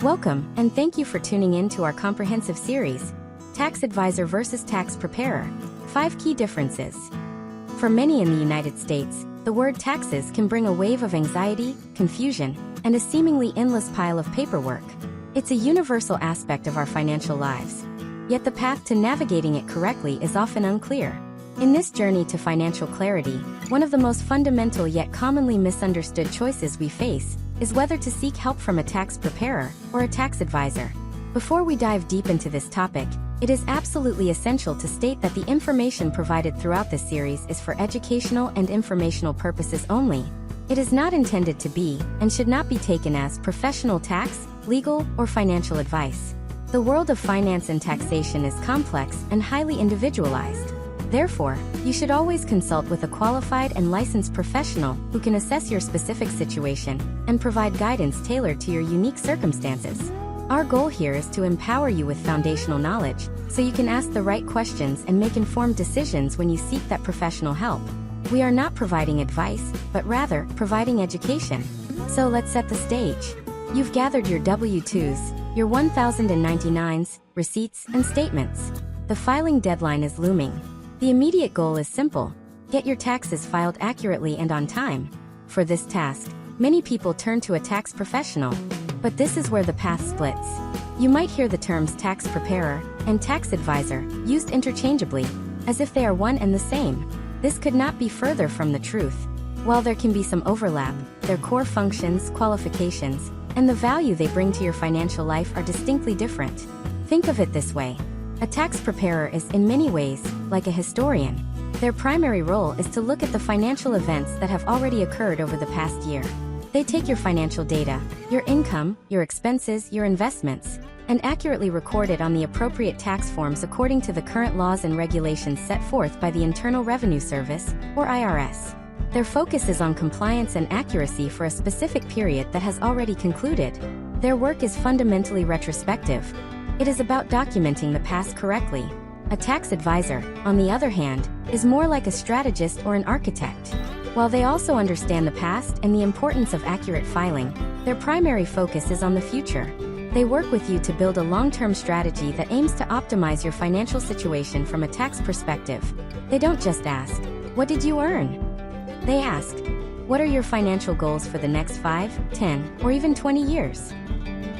Welcome, and thank you for tuning in to our comprehensive series, Tax Advisor versus Tax Preparer, 5 Key Differences. For many in the United States, the word taxes can bring a wave of anxiety, confusion, and a seemingly endless pile of paperwork. It's a universal aspect of our financial lives. Yet the path to navigating it correctly is often unclear. In this journey to financial clarity, one of the most fundamental yet commonly misunderstood choices we face is whether to seek help from a tax preparer or a tax advisor. Before we dive deep into this topic, it is absolutely essential to state that the information provided throughout this series is for educational and informational purposes only. It is not intended to be, and should not be taken as, professional tax, legal, or financial advice. The world of finance and taxation is complex and highly individualized. Therefore, you should always consult with a qualified and licensed professional who can assess your specific situation and provide guidance tailored to your unique circumstances. Our goal here is to empower you with foundational knowledge, so you can ask the right questions and make informed decisions when you seek that professional help. We are not providing advice, but rather, providing education. So let's set the stage. You've gathered your W-2s, your 1099s, receipts, and statements. The filing deadline is looming. The immediate goal is simple: get your taxes filed accurately and on time. For this task, many people turn to a tax professional. But this is where the path splits. You might hear the terms tax preparer and tax advisor used interchangeably, as if they are one and the same. This could not be further from the truth. While there can be some overlap, their core functions, qualifications, and the value they bring to your financial life are distinctly different. Think of it this way. A tax preparer is, in many ways, like a historian. Their primary role is to look at the financial events that have already occurred over the past year. They take your financial data, your income, your expenses, your investments, and accurately record it on the appropriate tax forms according to the current laws and regulations set forth by the Internal Revenue Service, or IRS. Their focus is on compliance and accuracy for a specific period that has already concluded. Their work is fundamentally retrospective. It is about documenting the past correctly. A tax advisor, on the other hand, is more like a strategist or an architect. While they also understand the past and the importance of accurate filing, their primary focus is on the future. They work with you to build a long-term strategy that aims to optimize your financial situation from a tax perspective. They don't just ask, "What did you earn?" They ask, "What are your financial goals for the next 5, 10, or even 20 years?"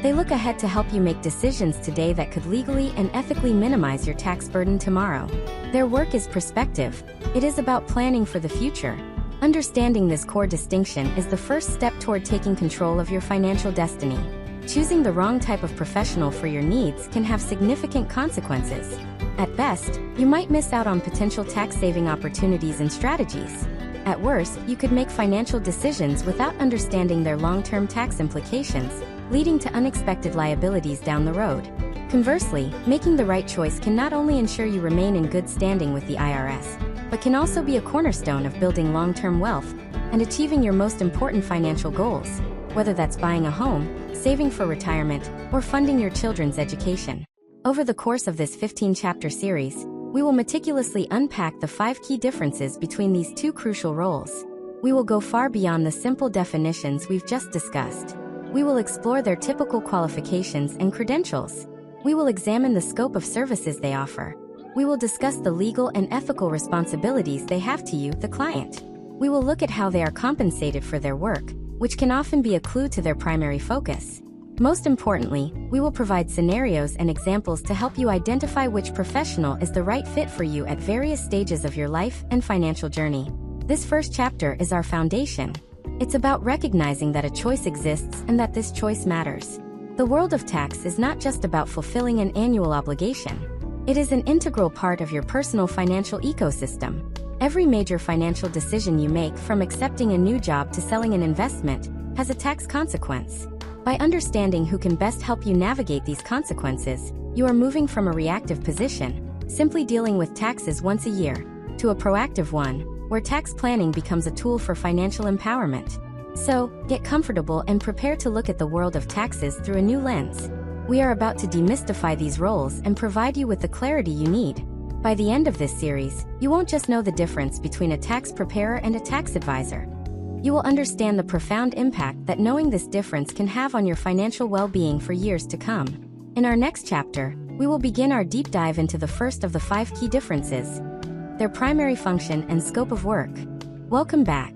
They look ahead to help you make decisions today that could legally and ethically minimize your tax burden tomorrow. Their work is prospective. It is about planning for the future. Understanding this core distinction is the first step toward taking control of your financial destiny. Choosing the wrong type of professional for your needs can have significant consequences. At best, you might miss out on potential tax-saving opportunities and strategies. At worst, you could make financial decisions without understanding their long-term tax implications, leading to unexpected liabilities down the road. Conversely, making the right choice can not only ensure you remain in good standing with the IRS, but can also be a cornerstone of building long-term wealth and achieving your most important financial goals, whether that's buying a home, saving for retirement, or funding your children's education. Over the course of this 15-chapter series, we will meticulously unpack the 5 key differences between these two crucial roles. We will go far beyond the simple definitions we've just discussed. We will explore their typical qualifications and credentials. We will examine the scope of services they offer. We will discuss the legal and ethical responsibilities they have to you, the client. We will look at how they are compensated for their work, which can often be a clue to their primary focus. Most importantly, we will provide scenarios and examples to help you identify which professional is the right fit for you at various stages of your life and financial journey. This first chapter is our foundation. It's about recognizing that a choice exists and that this choice matters. The world of tax is not just about fulfilling an annual obligation. It is an integral part of your personal financial ecosystem. Every major financial decision you make, from accepting a new job to selling an investment, has a tax consequence. By understanding who can best help you navigate these consequences, you are moving from a reactive position, simply dealing with taxes once a year, to a proactive one, where tax planning becomes a tool for financial empowerment. So, get comfortable and prepare to look at the world of taxes through a new lens. We are about to demystify these roles and provide you with the clarity you need. By the end of this series, you won't just know the difference between a tax preparer and a tax advisor. You will understand the profound impact that knowing this difference can have on your financial well-being for years to come. In our next chapter, we will begin our deep dive into the first of the 5 key differences: their primary function and scope of work. Welcome back.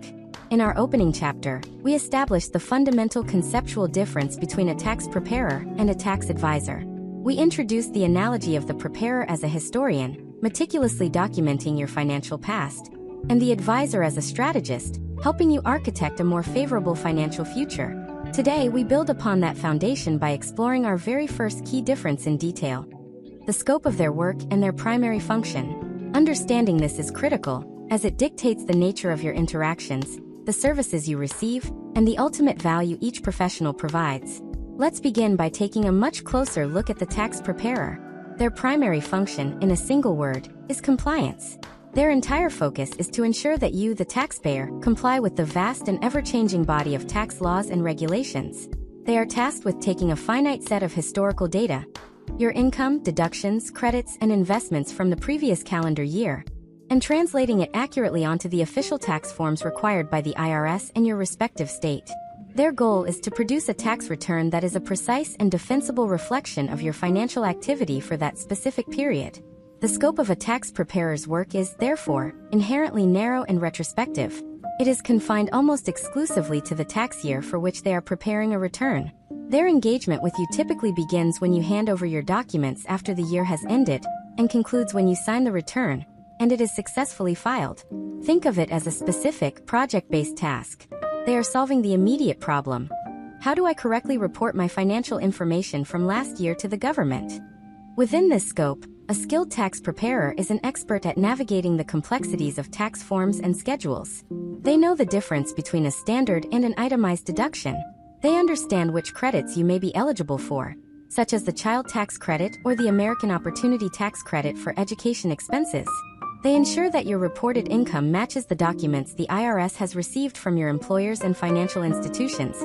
In our opening chapter, we established the fundamental conceptual difference between a tax preparer and a tax advisor. We introduced the analogy of the preparer as a historian, meticulously documenting your financial past, and the advisor as a strategist, helping you architect a more favorable financial future. Today, we build upon that foundation by exploring our very first key difference in detail: the scope of their work and their primary function. Understanding this is critical, as it dictates the nature of your interactions, the services you receive, and the ultimate value each professional provides. Let's begin by taking a much closer look at the tax preparer. Their primary function, in a single word, is compliance. Their entire focus is to ensure that you, the taxpayer, comply with the vast and ever-changing body of tax laws and regulations. They are tasked with taking a finite set of historical data, your income, deductions, credits, and investments from the previous calendar year, and translating it accurately onto the official tax forms required by the IRS in your respective state. Their goal is to produce a tax return that is a precise and defensible reflection of your financial activity for that specific period. The scope of a tax preparer's work is, therefore, inherently narrow and retrospective. It is confined almost exclusively to the tax year for which they are preparing a return. Their engagement with you typically begins when you hand over your documents after the year has ended, and concludes when you sign the return, and it is successfully filed. Think of it as a specific, project-based task. They are solving the immediate problem: how do I correctly report my financial information from last year to the government? Within this scope, a skilled tax preparer is an expert at navigating the complexities of tax forms and schedules. They know the difference between a standard and an itemized deduction. They understand which credits you may be eligible for, such as the child tax credit or the American Opportunity Tax Credit for education expenses. They ensure that your reported income matches the documents the IRS has received from your employers and financial institutions,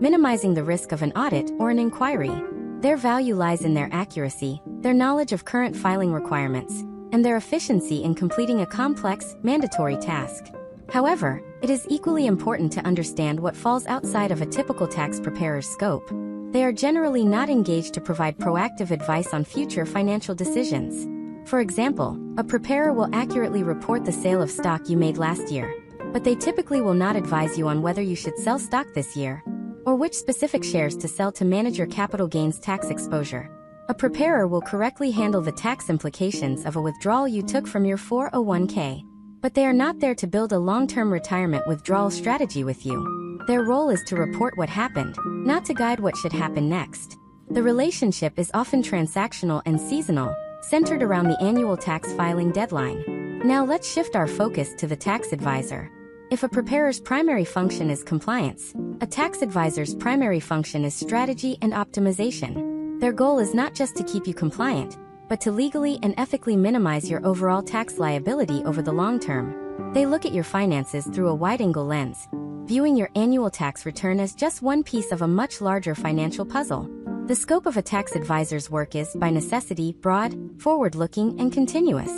minimizing the risk of an audit or an inquiry. Their value lies in their accuracy, their knowledge of current filing requirements, and their efficiency in completing a complex, mandatory task. However, it is equally important to understand what falls outside of a typical tax preparer's scope. They are generally not engaged to provide proactive advice on future financial decisions. For example, a preparer will accurately report the sale of stock you made last year, but they typically will not advise you on whether you should sell stock this year, or which specific shares to sell to manage your capital gains tax exposure. A preparer will correctly handle the tax implications of a withdrawal you took from your 401k, but they are not there to build a long-term retirement withdrawal strategy with you. Their role is to report what happened, not to guide what should happen next. The relationship is often transactional and seasonal, centered around the annual tax filing deadline. Now let's shift our focus to the tax advisor. If a preparer's primary function is compliance, a tax advisor's primary function is strategy and optimization. Their goal is not just to keep you compliant, but to legally and ethically minimize your overall tax liability over the long term. They look at your finances through a wide-angle lens, viewing your annual tax return as just one piece of a much larger financial puzzle. The scope of a tax advisor's work is, by necessity, broad, forward-looking, and continuous.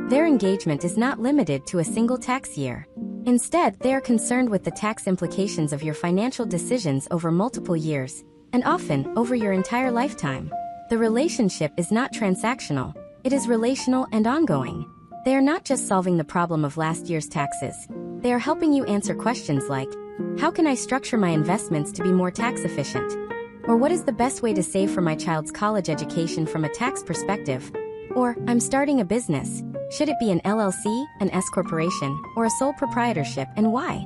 Their engagement is not limited to a single tax year. Instead, they are concerned with the tax implications of your financial decisions over multiple years, and often over your entire lifetime. The relationship is not transactional, it is relational and ongoing. They are not just solving the problem of last year's taxes. They are helping you answer questions like, how can I structure my investments to be more tax efficient? Or what is the best way to save for my child's college education from a tax perspective? Or, I'm starting a business. Should it be an LLC, an S corporation, or a sole proprietorship, and why?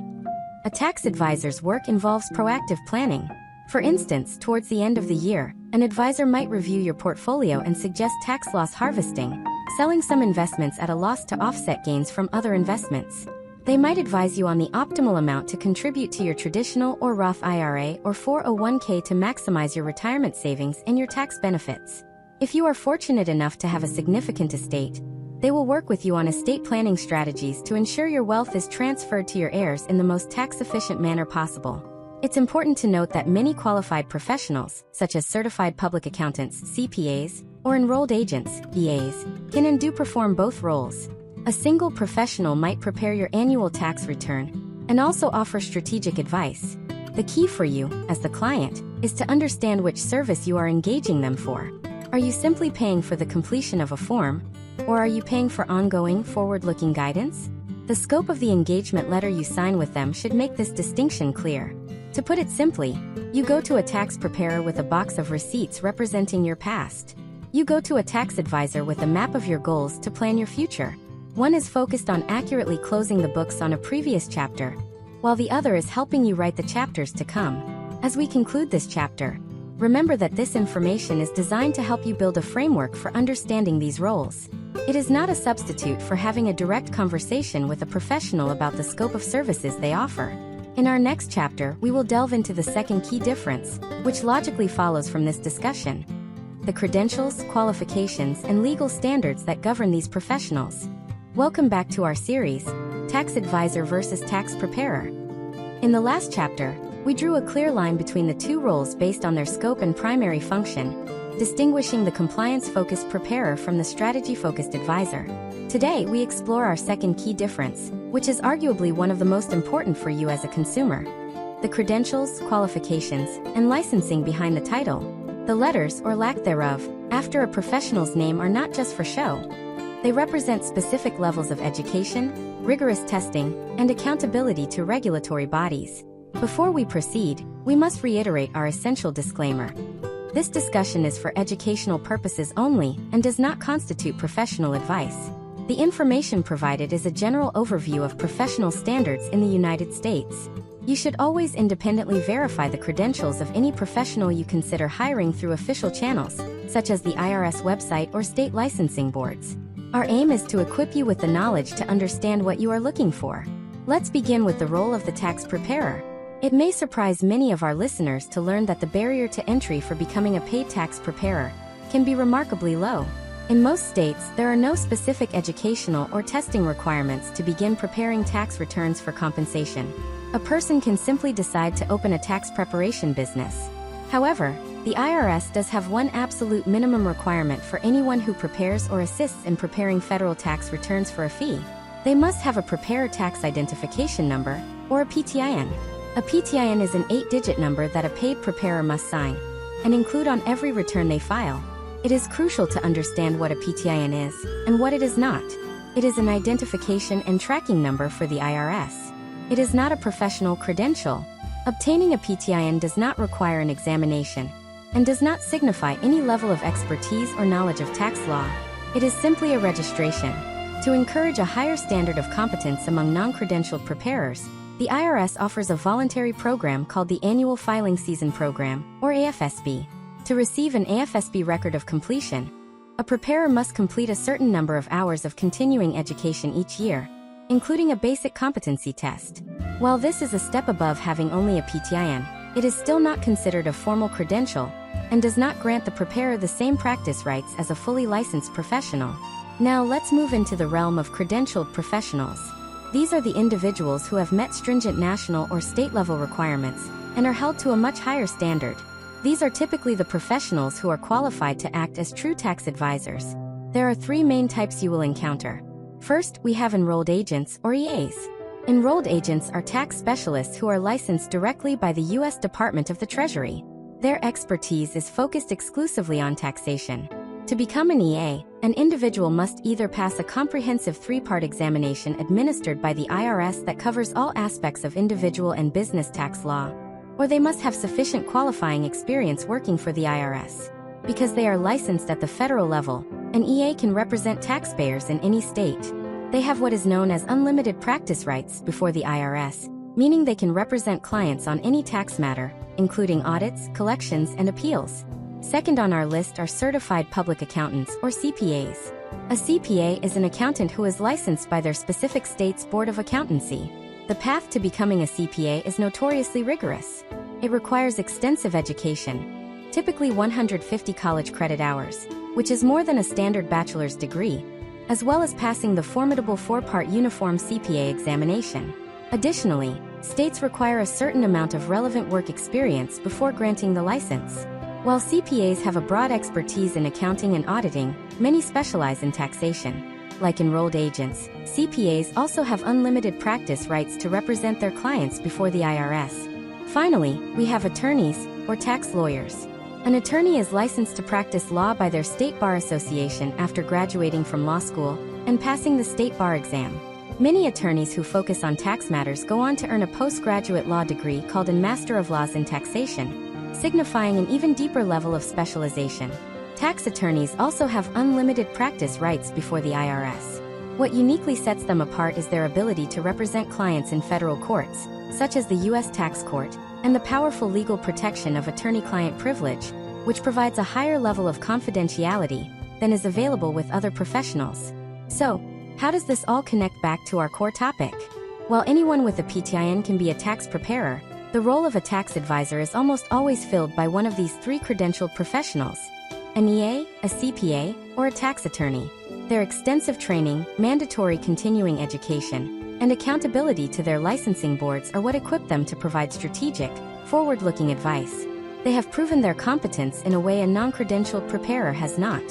A tax advisor's work involves proactive planning. For instance, towards the end of the year, an advisor might review your portfolio and suggest tax loss harvesting, selling some investments at a loss to offset gains from other investments. They might advise you on the optimal amount to contribute to your traditional or Roth IRA or 401k to maximize your retirement savings and your tax benefits. If you are fortunate enough to have a significant estate, they will work with you on estate planning strategies to ensure your wealth is transferred to your heirs in the most tax-efficient manner possible. It's important to note that many qualified professionals, such as certified public accountants, CPAs, or enrolled agents, VAs, can and do perform both roles. A single professional might prepare your annual tax return, and also offer strategic advice. The key for you, as the client, is to understand which service you are engaging them for. Are you simply paying for the completion of a form, or are you paying for ongoing, forward-looking guidance? The scope of the engagement letter you sign with them should make this distinction clear. To put it simply, you go to a tax preparer with a box of receipts representing your past. You go to a tax advisor with a map of your goals to plan your future. One is focused on accurately closing the books on a previous chapter, while the other is helping you write the chapters to come. As we conclude this chapter, remember that this information is designed to help you build a framework for understanding these roles. It is not a substitute for having a direct conversation with a professional about the scope of services they offer. In our next chapter, we will delve into the second key difference, which logically follows from this discussion: the credentials, qualifications, and legal standards that govern these professionals. Welcome back to our series, Tax Advisor versus Tax Preparer. In the last chapter, we drew a clear line between the two roles based on their scope and primary function, distinguishing the compliance-focused preparer from the strategy-focused advisor. Today, we explore our second key difference, which is arguably one of the most important for you as a consumer: the credentials, qualifications, and licensing behind the title. The letters, or lack thereof, after a professional's name are not just for show. They represent specific levels of education, rigorous testing, and accountability to regulatory bodies. Before we proceed, we must reiterate our essential disclaimer. This discussion is for educational purposes only and does not constitute professional advice. The information provided is a general overview of professional standards in the United States. You should always independently verify the credentials of any professional you consider hiring through official channels, such as the IRS website or state licensing boards. Our aim is to equip you with the knowledge to understand what you are looking for. Let's begin with the role of the tax preparer. It may surprise many of our listeners to learn that the barrier to entry for becoming a paid tax preparer can be remarkably low. In most states, there are no specific educational or testing requirements to begin preparing tax returns for compensation. A person can simply decide to open a tax preparation business. However, the IRS does have one absolute minimum requirement for anyone who prepares or assists in preparing federal tax returns for a fee. They must have a Preparer Tax Identification Number, or a PTIN. A PTIN is an 8-digit number that a paid preparer must sign and include on every return they file. It is crucial to understand what a PTIN is and what it is not. It is an identification and tracking number for the IRS. It is not a professional credential. Obtaining a PTIN does not require an examination and does not signify any level of expertise or knowledge of tax law. It is simply a registration. To encourage a higher standard of competence among non-credentialed preparers, the IRS offers a voluntary program called the Annual Filing Season Program, or AFSP. To receive an AFSP record of completion, a preparer must complete a certain number of hours of continuing education each year, including a basic competency test. While this is a step above having only a PTIN, it is still not considered a formal credential and does not grant the preparer the same practice rights as a fully licensed professional. Now let's move into the realm of credentialed professionals. These are the individuals who have met stringent national or state-level requirements and are held to a much higher standard. These are typically the professionals who are qualified to act as true tax advisors. There are three main types you will encounter. First, we have enrolled agents, or EAs. Enrolled agents are tax specialists who are licensed directly by the U.S. Department of the Treasury. Their expertise is focused exclusively on taxation. To become an EA, an individual must either pass a comprehensive 3-part examination administered by the IRS that covers all aspects of individual and business tax law, or they must have sufficient qualifying experience working for the IRS. Because they are licensed at the federal level, an EA can represent taxpayers in any state. They have what is known as unlimited practice rights before the IRS, meaning they can represent clients on any tax matter, including audits, collections, and appeals. Second on our list are certified public accountants, or CPAs. A CPA is an accountant who is licensed by their specific state's Board of Accountancy. The path to becoming a CPA is notoriously rigorous. It requires extensive education, typically 150 college credit hours, which is more than a standard bachelor's degree, as well as passing the formidable 4-part uniform CPA examination. Additionally, states require a certain amount of relevant work experience before granting the license. While CPAs have a broad expertise in accounting and auditing, many specialize in taxation. like enrolled agents, CPAs also have unlimited practice rights to represent their clients before the IRS. Finally, we have attorneys, or tax lawyers. An attorney is licensed to practice law by their state bar association after graduating from law school and passing the state bar exam. Many attorneys who focus on tax matters go on to earn a postgraduate law degree called a Master of Laws in Taxation, signifying an even deeper level of specialization. Tax attorneys also have unlimited practice rights before the IRS. What uniquely sets them apart is their ability to represent clients in federal courts, such as the U.S. Tax Court, and the powerful legal protection of attorney-client privilege, which provides a higher level of confidentiality than is available with other professionals. So, how does this all connect back to our core topic? While anyone with a PTIN can be a tax preparer, the role of a tax advisor is almost always filled by one of these three credentialed professionals: an EA, a CPA, or a tax attorney. Their extensive training, mandatory continuing education, and accountability to their licensing boards are what equip them to provide strategic, forward-looking advice. They have proven their competence in a way a non-credentialed preparer has not.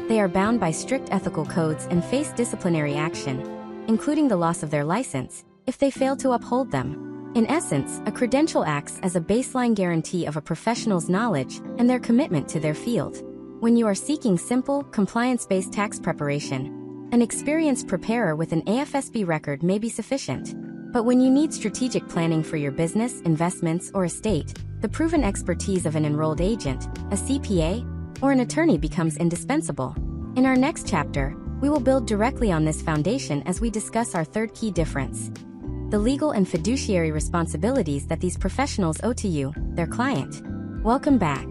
They are bound by strict ethical codes and face disciplinary action, including the loss of their license, if they fail to uphold them. In essence, a credential acts as a baseline guarantee of a professional's knowledge and their commitment to their field. When you are seeking simple, compliance-based tax preparation, an experienced preparer with an AFSB record may be sufficient. But when you need strategic planning for your business, investments, or estate, the proven expertise of an enrolled agent, a CPA, or an attorney becomes indispensable. In our next chapter, we will build directly on this foundation as we discuss our third key difference: the legal and fiduciary responsibilities that these professionals owe to you, their client. Welcome back.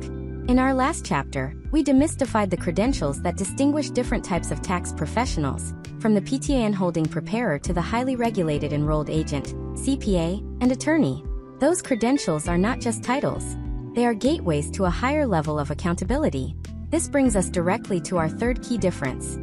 In our last chapter, we demystified the credentials that distinguish different types of tax professionals, from the PTIN holding preparer to the highly regulated enrolled agent, CPA, and attorney. Those credentials are not just titles. They are gateways to a higher level of accountability. This brings us directly to our third key difference: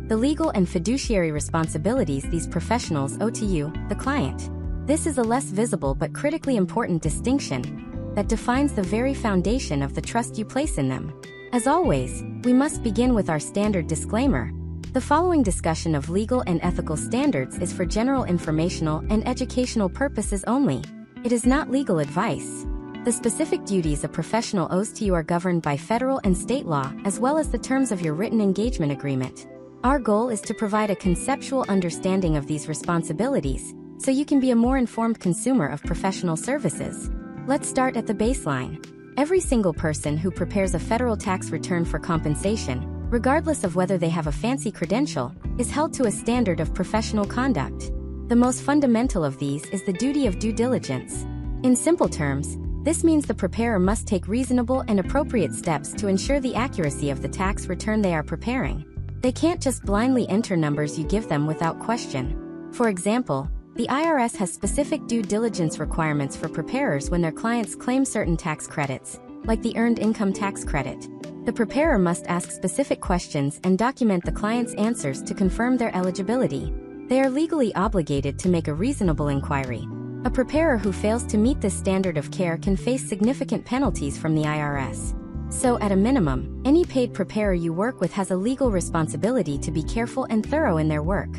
the legal and fiduciary responsibilities these professionals owe to you, the client. This is a less visible but critically important distinction that defines the very foundation of the trust you place in them. As always, we must begin with our standard disclaimer. The following discussion of legal and ethical standards is for general informational and educational purposes only. It is not legal advice. The specific duties a professional owes to you are governed by federal and state law, as well as the terms of your written engagement agreement. Our goal is to provide a conceptual understanding of these responsibilities, so you can be a more informed consumer of professional services. Let's start at the baseline. Every single person who prepares a federal tax return for compensation, regardless of whether they have a fancy credential, is held to a standard of professional conduct. The most fundamental of these is the duty of due diligence. In simple terms, this means the preparer must take reasonable and appropriate steps to ensure the accuracy of the tax return they are preparing. They can't just blindly enter numbers you give them without question. For example, the IRS has specific due diligence requirements for preparers when their clients claim certain tax credits, like the Earned Income Tax Credit. The preparer must ask specific questions and document the client's answers to confirm their eligibility. They are legally obligated to make a reasonable inquiry. A preparer who fails to meet this standard of care can face significant penalties from the IRS. So, at a minimum, any paid preparer you work with has a legal responsibility to be careful and thorough in their work.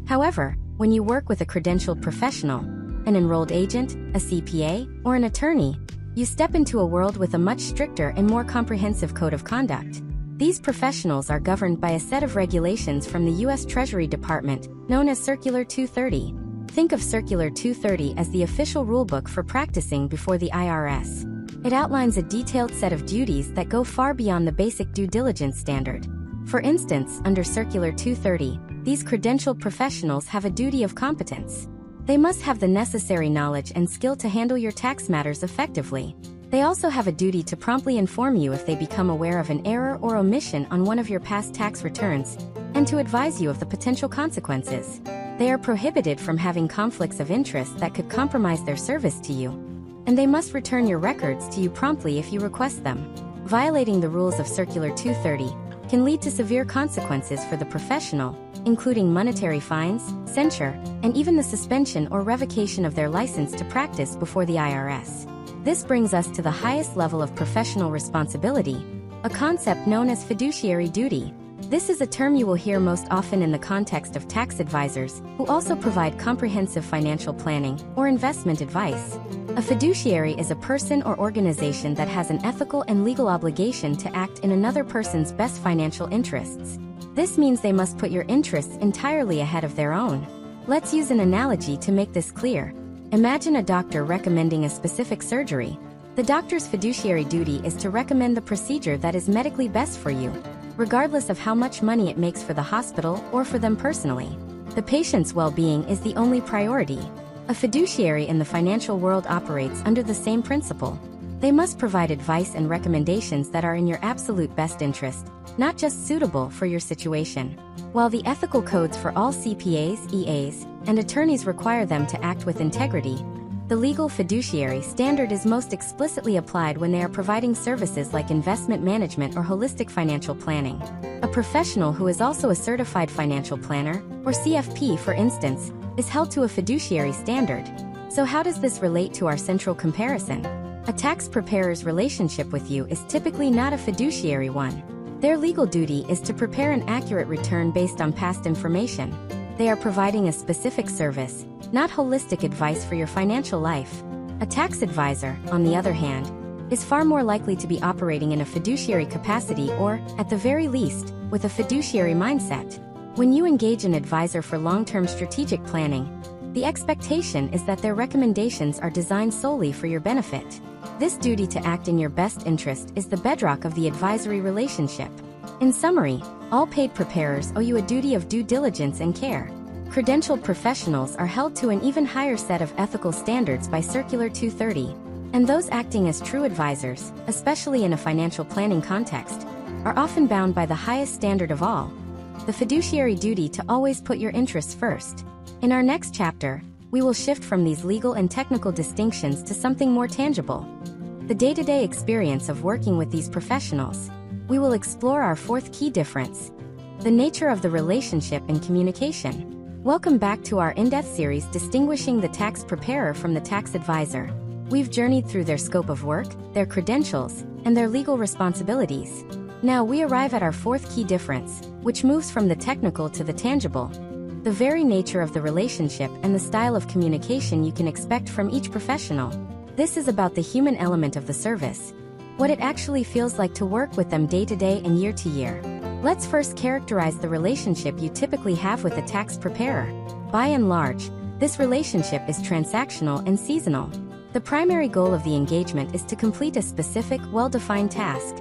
However, when you work with a credentialed professional, an enrolled agent, a CPA, or an attorney, you step into a world with a much stricter and more comprehensive code of conduct. These professionals are governed by a set of regulations from the U.S. Treasury Department, known as Circular 230. Think of Circular 230 as the official rulebook for practicing before the IRS. It outlines a detailed set of duties that go far beyond the basic due diligence standard. For instance, under Circular 230, these credentialed professionals have a duty of competence. They must have the necessary knowledge and skill to handle your tax matters effectively. They also have a duty to promptly inform you if they become aware of an error or omission on one of your past tax returns, and to advise you of the potential consequences. They are prohibited from having conflicts of interest that could compromise their service to you. And they must return your records to you promptly if you request them. Violating the rules of Circular 230 can lead to severe consequences for the professional, including monetary fines, censure, and even the suspension or revocation of their license to practice before the IRS. This brings us to the highest level of professional responsibility, a concept known as fiduciary duty. This is a term you will hear most often in the context of tax advisors, who also provide comprehensive financial planning or investment advice. A fiduciary is a person or organization that has an ethical and legal obligation to act in another person's best financial interests. This means they must put your interests entirely ahead of their own. Let's use an analogy to make this clear. Imagine a doctor recommending a specific surgery. The doctor's fiduciary duty is to recommend the procedure that is medically best for you, regardless of how much money it makes for the hospital or for them personally. The patient's well-being is the only priority. A fiduciary in the financial world operates under the same principle. They must provide advice and recommendations that are in your absolute best interest, not just suitable for your situation. While the ethical codes for all CPAs, EAs, and attorneys require them to act with integrity, the legal fiduciary standard is most explicitly applied when they are providing services like investment management or holistic financial planning. A professional who is also a certified financial planner, or CFP for instance, is held to a fiduciary standard. So how does this relate to our central comparison? A tax preparer's relationship with you is typically not a fiduciary one. Their legal duty is to prepare an accurate return based on past information. They are providing a specific service, not holistic advice for your financial life. A tax advisor, on the other hand, is far more likely to be operating in a fiduciary capacity or, at the very least, with a fiduciary mindset. When you engage an advisor for long-term strategic planning, the expectation is that their recommendations are designed solely for your benefit. This duty to act in your best interest is the bedrock of the advisory relationship. In summary, all paid preparers owe you a duty of due diligence and care. Credentialed professionals are held to an even higher set of ethical standards by Circular 230, and those acting as true advisors, especially in a financial planning context, are often bound by the highest standard of all, the fiduciary duty to always put your interests first. In our next chapter, we will shift from these legal and technical distinctions to something more tangible: the day-to-day experience of working with these professionals. We will explore our fourth key difference: the nature of the relationship and communication. Welcome back to our in-depth series distinguishing the tax preparer from the tax advisor. We've journeyed through their scope of work, their credentials, and their legal responsibilities. Now we arrive at our fourth key difference, which moves from the technical to the tangible: the very nature of the relationship and the style of communication you can expect from each professional. This is about the human element of the service, what it actually feels like to work with them day to day and year to year. Let's first characterize the relationship you typically have with a tax preparer. By and large, this relationship is transactional and seasonal. The primary goal of the engagement is to complete a specific, well-defined task: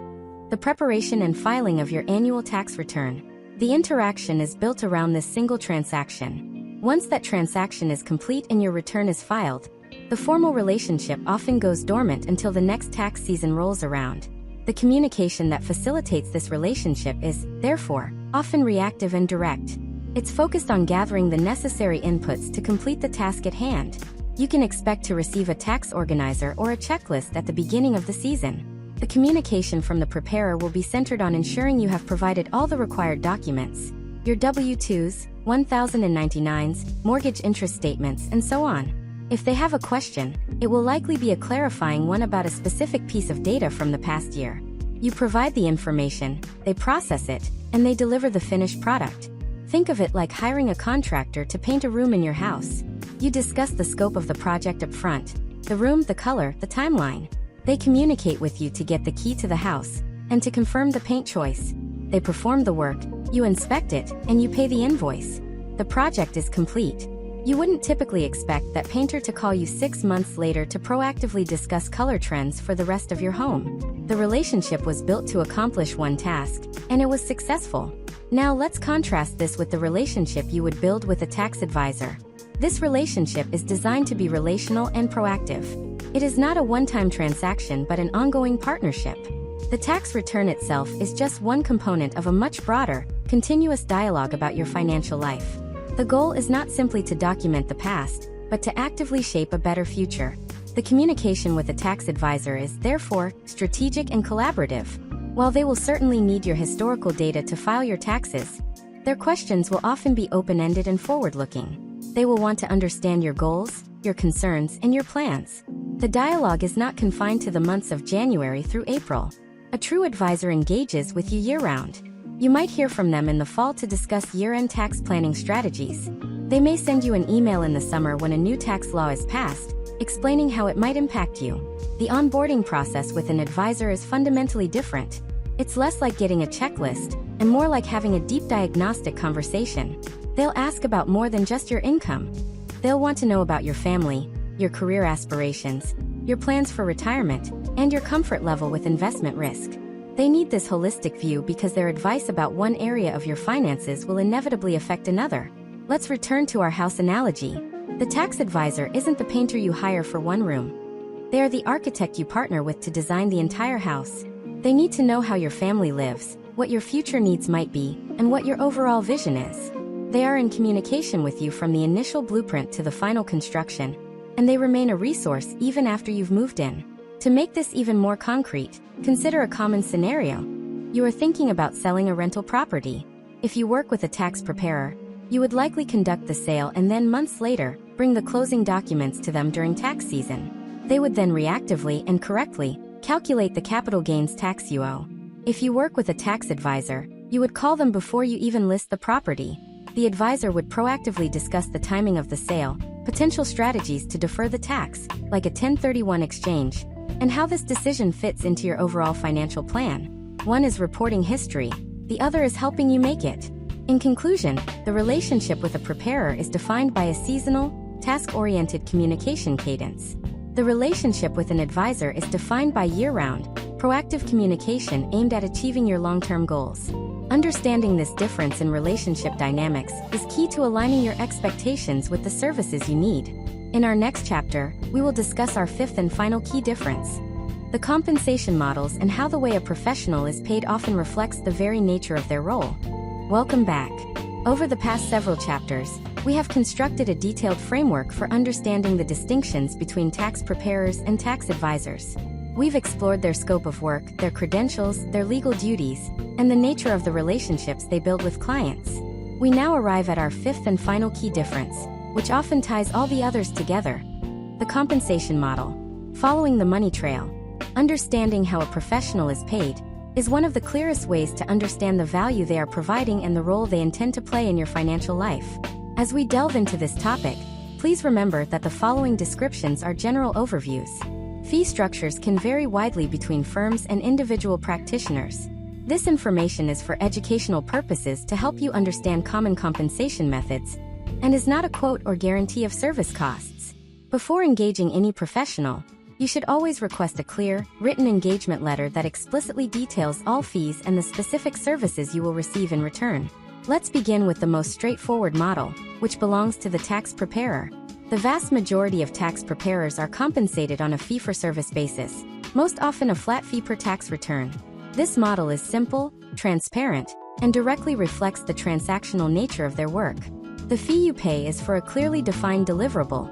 the preparation and filing of your annual tax return. The interaction is built around this single transaction. Once that transaction is complete and your return is filed, the formal relationship often goes dormant until the next tax season rolls around. The communication that facilitates this relationship is, therefore, often reactive and direct. It's focused on gathering the necessary inputs to complete the task at hand. You can expect to receive a tax organizer or a checklist at the beginning of the season. The communication from the preparer will be centered on ensuring you have provided all the required documents: your W-2s, 1099s, mortgage interest statements, and so on. If they have a question, it will likely be a clarifying one about a specific piece of data from the past year. You provide the information, they process it, and they deliver the finished product. Think of it like hiring a contractor to paint a room in your house. You discuss the scope of the project up front: the room, the color, the timeline. They communicate with you to get the key to the house, and to confirm the paint choice. They perform the work, you inspect it, and you pay the invoice. The project is complete. You wouldn't typically expect that painter to call you 6 months later to proactively discuss color trends for the rest of your home. The relationship was built to accomplish one task, and it was successful. Now let's contrast this with the relationship you would build with a tax advisor. This relationship is designed to be relational and proactive. It is not a one-time transaction but an ongoing partnership. The tax return itself is just one component of a much broader, continuous dialogue about your financial life. The goal is not simply to document the past, but to actively shape a better future. The communication with a tax advisor is, therefore, strategic and collaborative. While they will certainly need your historical data to file your taxes, their questions will often be open-ended and forward-looking. They will want to understand your goals, your concerns, and your plans. The dialogue is not confined to the months of January through April. A true advisor engages with you year-round. You might hear from them in the fall to discuss year-end tax planning strategies. They may send you an email in the summer when a new tax law is passed, explaining how it might impact you. The onboarding process with an advisor is fundamentally different. It's less like getting a checklist, and more like having a deep diagnostic conversation. They'll ask about more than just your income. They'll want to know about your family, your career aspirations, your plans for retirement, and your comfort level with investment risk. They need this holistic view because their advice about one area of your finances will inevitably affect another. Let's return to our house analogy. The tax advisor isn't the painter you hire for one room. They are the architect you partner with to design the entire house. They need to know how your family lives, what your future needs might be, and what your overall vision is. They are in communication with you from the initial blueprint to the final construction, and they remain a resource even after you've moved in. To make this even more concrete, consider a common scenario. You are thinking about selling a rental property. If you work with a tax preparer, you would likely conduct the sale and then months later, bring the closing documents to them during tax season. They would then reactively and correctly calculate the capital gains tax you owe. If you work with a tax advisor, you would call them before you even list the property. The advisor would proactively discuss the timing of the sale, potential strategies to defer the tax, like a 1031 exchange, and how this decision fits into your overall financial plan. One is reporting history, the other is helping you make it. In conclusion, the relationship with a preparer is defined by a seasonal, task-oriented communication cadence. The relationship with an advisor is defined by year-round, proactive communication aimed at achieving your long-term goals. Understanding this difference in relationship dynamics is key to aligning your expectations with the services you need. In our next chapter, we will discuss our fifth and final key difference: the compensation models and how the way a professional is paid often reflects the very nature of their role. Welcome back. Over the past several chapters, we have constructed a detailed framework for understanding the distinctions between tax preparers and tax advisors. We've explored their scope of work, their credentials, their legal duties, and the nature of the relationships they build with clients. We now arrive at our fifth and final key difference, which often ties all the others together: the compensation model. Following the money trail, understanding how a professional is paid is one of the clearest ways to understand the value they are providing and the role they intend to play in your financial life. As we delve into this topic, please remember that the following descriptions are general overviews. Fee structures can vary widely between firms and individual practitioners. This information is for educational purposes to help you understand common compensation methods, and is not a quote or guarantee of service costs. Before engaging any professional, you should always request a clear, written engagement letter that explicitly details all fees and the specific services you will receive in return. Let's begin with the most straightforward model, which belongs to the tax preparer. The vast majority of tax preparers are compensated on a fee-for-service basis, most often a flat fee per tax return. This model is simple, transparent, and directly reflects the transactional nature of their work. The fee you pay is for a clearly defined deliverable: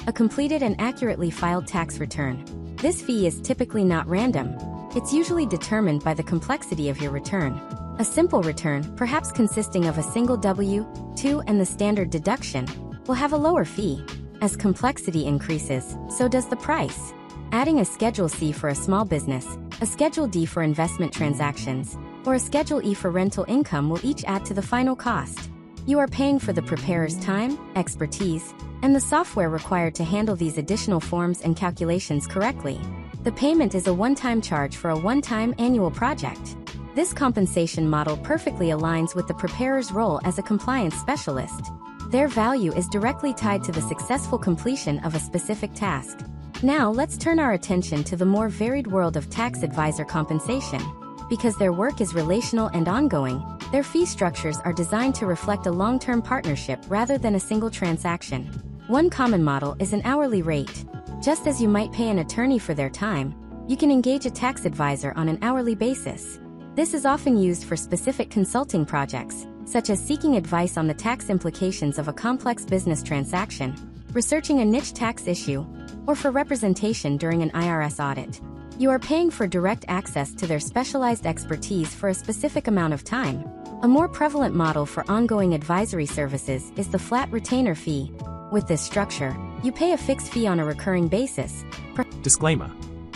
a completed and accurately filed tax return. This fee is typically not random. It's usually determined by the complexity of your return. A simple return, perhaps consisting of a single W-2 and the standard deduction, will have a lower fee. As complexity increases, so does the price. Adding a Schedule C for a small business, a Schedule D for investment transactions, or a Schedule E for rental income will each add to the final cost. You are paying for the preparer's time, expertise, and the software required to handle these additional forms and calculations correctly. The payment is a one-time charge for a one-time annual project. This compensation model perfectly aligns with the preparer's role as a compliance specialist. Their value is directly tied to the successful completion of a specific task. Now let's turn our attention to the more varied world of tax advisor compensation. Because their work is relational and ongoing, their fee structures are designed to reflect a long-term partnership rather than a single transaction. One common model is an hourly rate. Just as you might pay an attorney for their time, you can engage a tax advisor on an hourly basis. This is often used for specific consulting projects, such as seeking advice on the tax implications of a complex business transaction, researching a niche tax issue, or for representation during an IRS audit. You are paying for direct access to their specialized expertise for a specific amount of time. A more prevalent model for ongoing advisory services is the flat retainer fee. With this structure, you pay a fixed fee on a recurring basis. Disclaimer.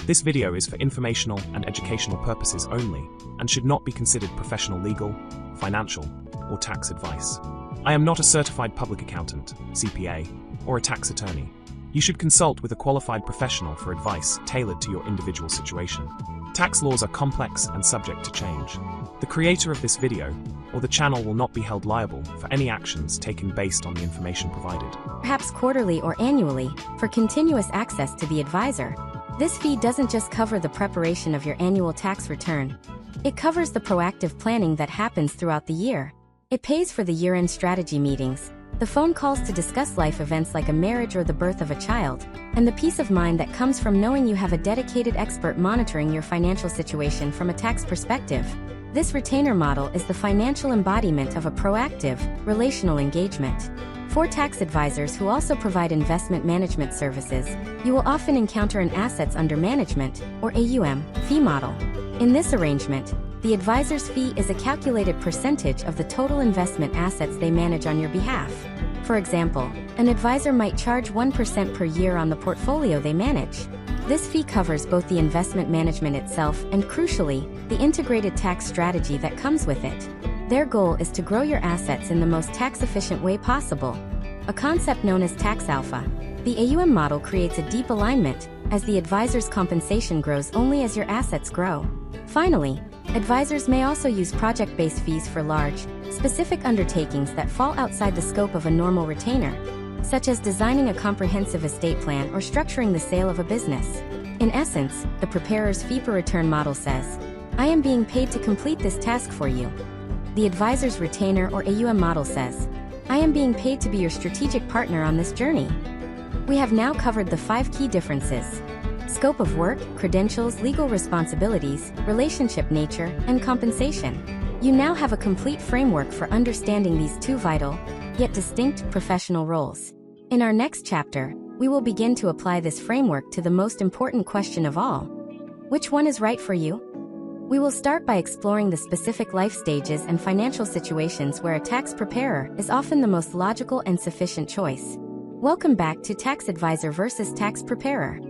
This video is for informational and educational purposes only and should not be considered professional legal, financial, or tax advice. I am not a certified public accountant, CPA, or a tax attorney. You should consult with a qualified professional for advice tailored to your individual situation. Tax laws are complex and subject to change. The creator of this video or the channel will not be held liable for any actions taken based on the information provided. Perhaps quarterly or annually, for continuous access to the advisor. This fee doesn't just cover the preparation of your annual tax return. It covers the proactive planning that happens throughout the year. It pays for the year-end strategy meetings, the phone calls to discuss life events like a marriage or the birth of a child, and the peace of mind that comes from knowing you have a dedicated expert monitoring your financial situation from a tax perspective. This retainer model is the financial embodiment of a proactive, relational engagement. For tax advisors who also provide investment management services, you will often encounter an assets under management, or AUM, fee model. In this arrangement, the advisor's fee is a calculated percentage of the total investment assets they manage on your behalf. For example, an advisor might charge 1% per year on the portfolio they manage. This fee covers both the investment management itself and, crucially, the integrated tax strategy that comes with it. Their goal is to grow your assets in the most tax-efficient way possible, a concept known as tax alpha. The AUM model creates a deep alignment, as the advisor's compensation grows only as your assets grow. Finally, advisors may also use project-based fees for large, specific undertakings that fall outside the scope of a normal retainer, such as designing a comprehensive estate plan or structuring the sale of a business. In essence, the preparer's fee per return model says, "I am being paid to complete this task for you." The advisor's retainer or AUM model says, "I am being paid to be your strategic partner on this journey." We have now covered the 5 key differences: scope of work, credentials, legal responsibilities, relationship nature, and compensation. You now have a complete framework for understanding these 2 vital, yet distinct, professional roles. In our next chapter, we will begin to apply this framework to the most important question of all. Which one is right for you? We will start by exploring the specific life stages and financial situations where a tax preparer is often the most logical and sufficient choice. Welcome back to Tax Advisor versus Tax Preparer.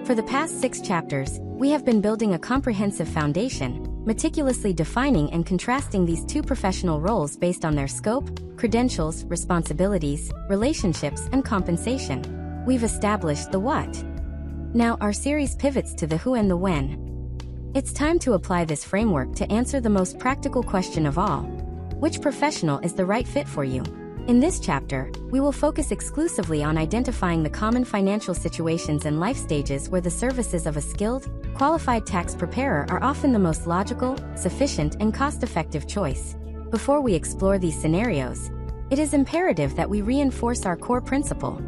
For the past 6 chapters, we have been building a comprehensive foundation, meticulously defining and contrasting these 2 professional roles based on their scope, credentials, responsibilities, relationships, and compensation. We've established the what. Now our series pivots to the who and the when. It's time to apply this framework to answer the most practical question of all. Which professional is the right fit for you? In this chapter, we will focus exclusively on identifying the common financial situations and life stages where the services of a skilled, qualified tax preparer are often the most logical, sufficient, and cost-effective choice. Before we explore these scenarios, it is imperative that we reinforce our core principle.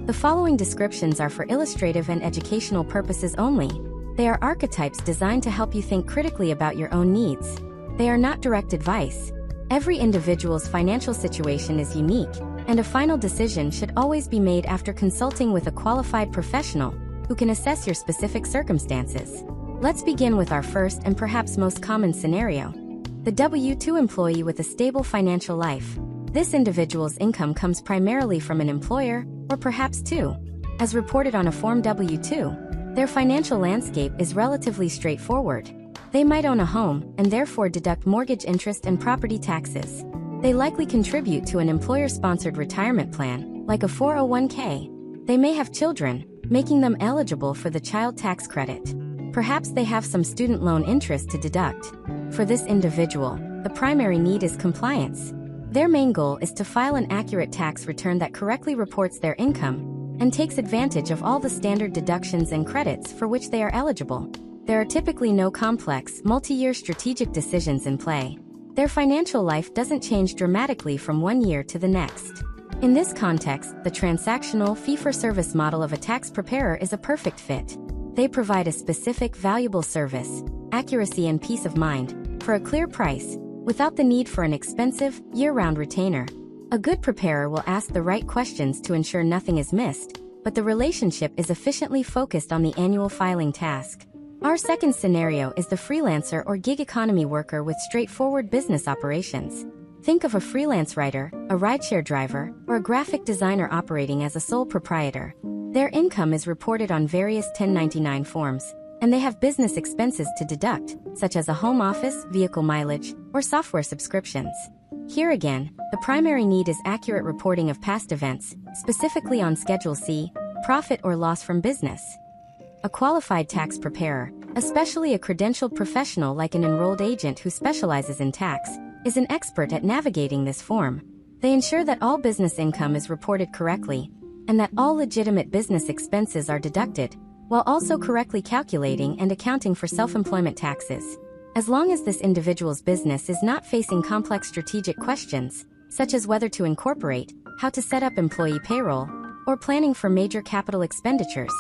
The following descriptions are for illustrative and educational purposes only. They are archetypes designed to help you think critically about your own needs. They are not direct advice. Every individual's financial situation is unique, and a final decision should always be made after consulting with a qualified professional who can assess your specific circumstances. Let's begin with our first and perhaps most common scenario: the W-2 employee with a stable financial life. This individual's income comes primarily from an employer, or perhaps 2. As reported on a Form W-2, their financial landscape is relatively straightforward. They might own a home, and therefore deduct mortgage interest and property taxes. They likely contribute to an employer-sponsored retirement plan, like a 401k. They may have children, making them eligible for the child tax credit. Perhaps they have some student loan interest to deduct. For this individual, the primary need is compliance. Their main goal is to file an accurate tax return that correctly reports their income and takes advantage of all the standard deductions and credits for which they are eligible. There are typically no complex, multi-year strategic decisions in play. Their financial life doesn't change dramatically from one year to the next. In this context, the transactional fee-for-service model of a tax preparer is a perfect fit. They provide a specific, valuable service, accuracy and peace of mind, for a clear price, without the need for an expensive, year-round retainer. A good preparer will ask the right questions to ensure nothing is missed, but the relationship is efficiently focused on the annual filing task. Our second scenario is the freelancer or gig economy worker with straightforward business operations. Think of a freelance writer, a rideshare driver, or a graphic designer operating as a sole proprietor. Their income is reported on various 1099 forms, and they have business expenses to deduct, such as a home office, vehicle mileage, or software subscriptions. Here again, the primary need is accurate reporting of past events, specifically on Schedule C, profit or loss from business. A qualified tax preparer, especially a credentialed professional like an enrolled agent who specializes in tax, is an expert at navigating this form. They ensure that all business income is reported correctly, and that all legitimate business expenses are deducted, while also correctly calculating and accounting for self-employment taxes. As long as this individual's business is not facing complex strategic questions, such as whether to incorporate, how to set up employee payroll, or planning for major capital expenditures,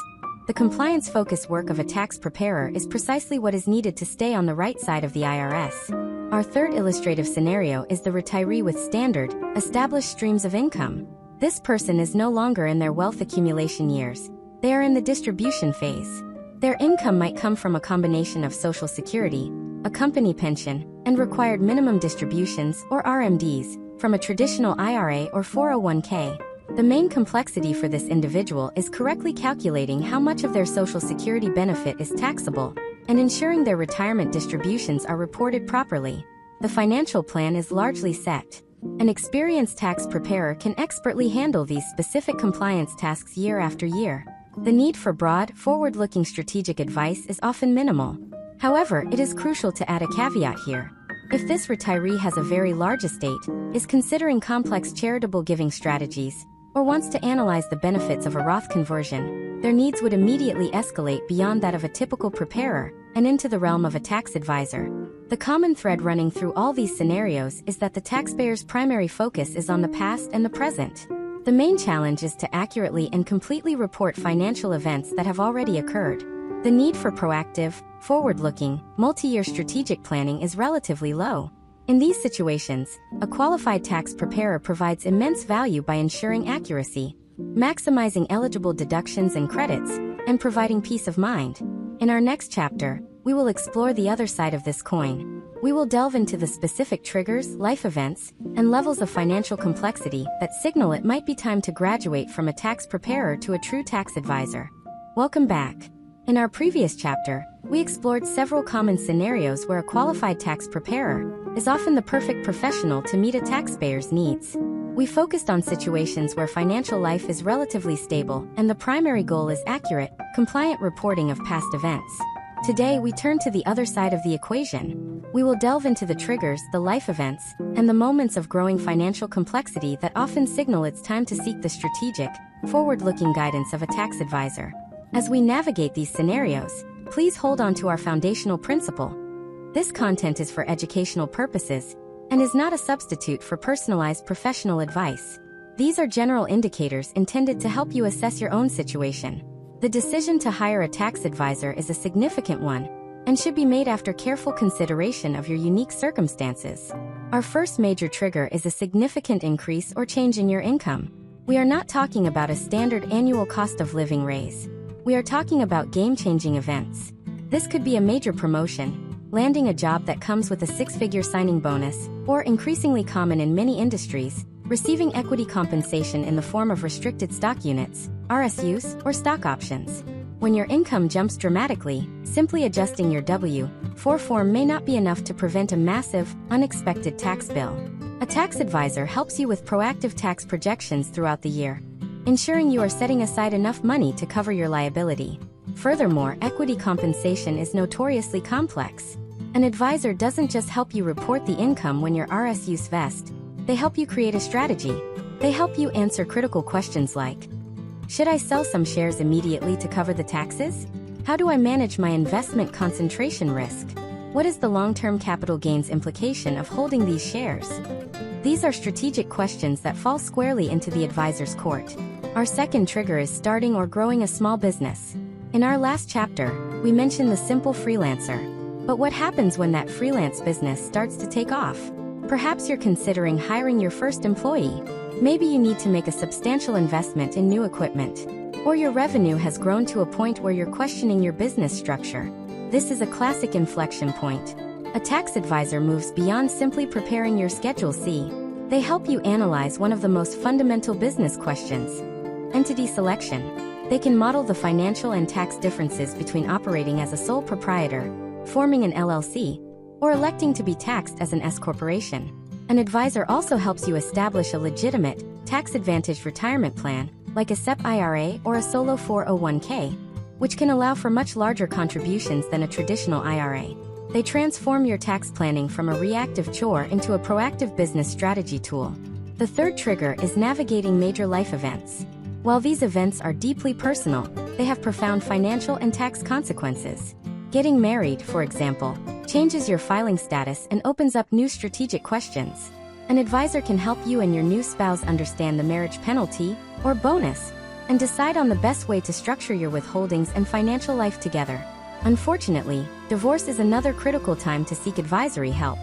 the compliance-focused work of a tax preparer is precisely what is needed to stay on the right side of the IRS. Our third illustrative scenario is the retiree with standard, established streams of income. This person is no longer in their wealth accumulation years. They are in the distribution phase. Their income might come from a combination of Social Security, a company pension, and required minimum distributions, or RMDs, from a traditional IRA or 401k. The main complexity for this individual is correctly calculating how much of their Social Security benefit is taxable, and ensuring their retirement distributions are reported properly. The financial plan is largely set. An experienced tax preparer can expertly handle these specific compliance tasks year after year. The need for broad, forward-looking strategic advice is often minimal. However, it is crucial to add a caveat here. If this retiree has a very large estate, is considering complex charitable giving strategies, or wants to analyze the benefits of a Roth conversion, their needs would immediately escalate beyond that of a typical preparer and into the realm of a tax advisor. The common thread running through all these scenarios is that the taxpayer's primary focus is on the past and the present. The main challenge is to accurately and completely report financial events that have already occurred. The need for proactive, forward-looking, multi-year strategic planning is relatively low. In these situations, a qualified tax preparer provides immense value by ensuring accuracy, maximizing eligible deductions and credits, and providing peace of mind. In our next chapter, we will explore the other side of this coin. We will delve into the specific triggers, life events, and levels of financial complexity that signal it might be time to graduate from a tax preparer to a true tax advisor. Welcome back. In our previous chapter, we explored several common scenarios where a qualified tax preparer is often the perfect professional to meet a taxpayer's needs. We focused on situations where financial life is relatively stable and the primary goal is accurate, compliant reporting of past events. Today we turn to the other side of the equation. We will delve into the triggers, the life events, and the moments of growing financial complexity that often signal it's time to seek the strategic, forward-looking guidance of a tax advisor. As we navigate these scenarios, please hold on to our foundational principle. This content is for educational purposes and is not a substitute for personalized professional advice. These are general indicators intended to help you assess your own situation. The decision to hire a tax advisor is a significant one and should be made after careful consideration of your unique circumstances. Our first major trigger is a significant increase or change in your income. We are not talking about a standard annual cost of living raise. We are talking about game-changing events. This could be a major promotion, landing a job that comes with a six-figure signing bonus, or increasingly common in many industries, receiving equity compensation in the form of restricted stock units, RSUs, or stock options. When your income jumps dramatically, simply adjusting your W-4 form may not be enough to prevent a massive, unexpected tax bill. A tax advisor helps you with proactive tax projections throughout the year, ensuring you are setting aside enough money to cover your liability. Furthermore, equity compensation is notoriously complex. An advisor doesn't just help you report the income when your RSUs vest. They help you create a strategy. They help you answer critical questions like, should I sell some shares immediately to cover the taxes? How do I manage my investment concentration risk? What is the long-term capital gains implication of holding these shares? These are strategic questions that fall squarely into the advisor's court. Our second trigger is starting or growing a small business. In our last chapter, we mentioned the simple freelancer. But what happens when that freelance business starts to take off? Perhaps you're considering hiring your first employee. Maybe you need to make a substantial investment in new equipment. Or your revenue has grown to a point where you're questioning your business structure. This is a classic inflection point. A tax advisor moves beyond simply preparing your Schedule C. They help you analyze one of the most fundamental business questions: entity selection. They can model the financial and tax differences between operating as a sole proprietor, forming an LLC, or electing to be taxed as an S corporation. An advisor also helps you establish a legitimate, tax-advantaged retirement plan, like a SEP IRA or a solo 401k, which can allow for much larger contributions than a traditional IRA. They transform your tax planning from a reactive chore into a proactive business strategy tool. The third trigger is navigating major life events. While these events are deeply personal, they have profound financial and tax consequences. Getting married, for example, changes your filing status and opens up new strategic questions. An advisor can help you and your new spouse understand the marriage penalty, or bonus, and decide on the best way to structure your withholdings and financial life together. Unfortunately, divorce is another critical time to seek advisory help.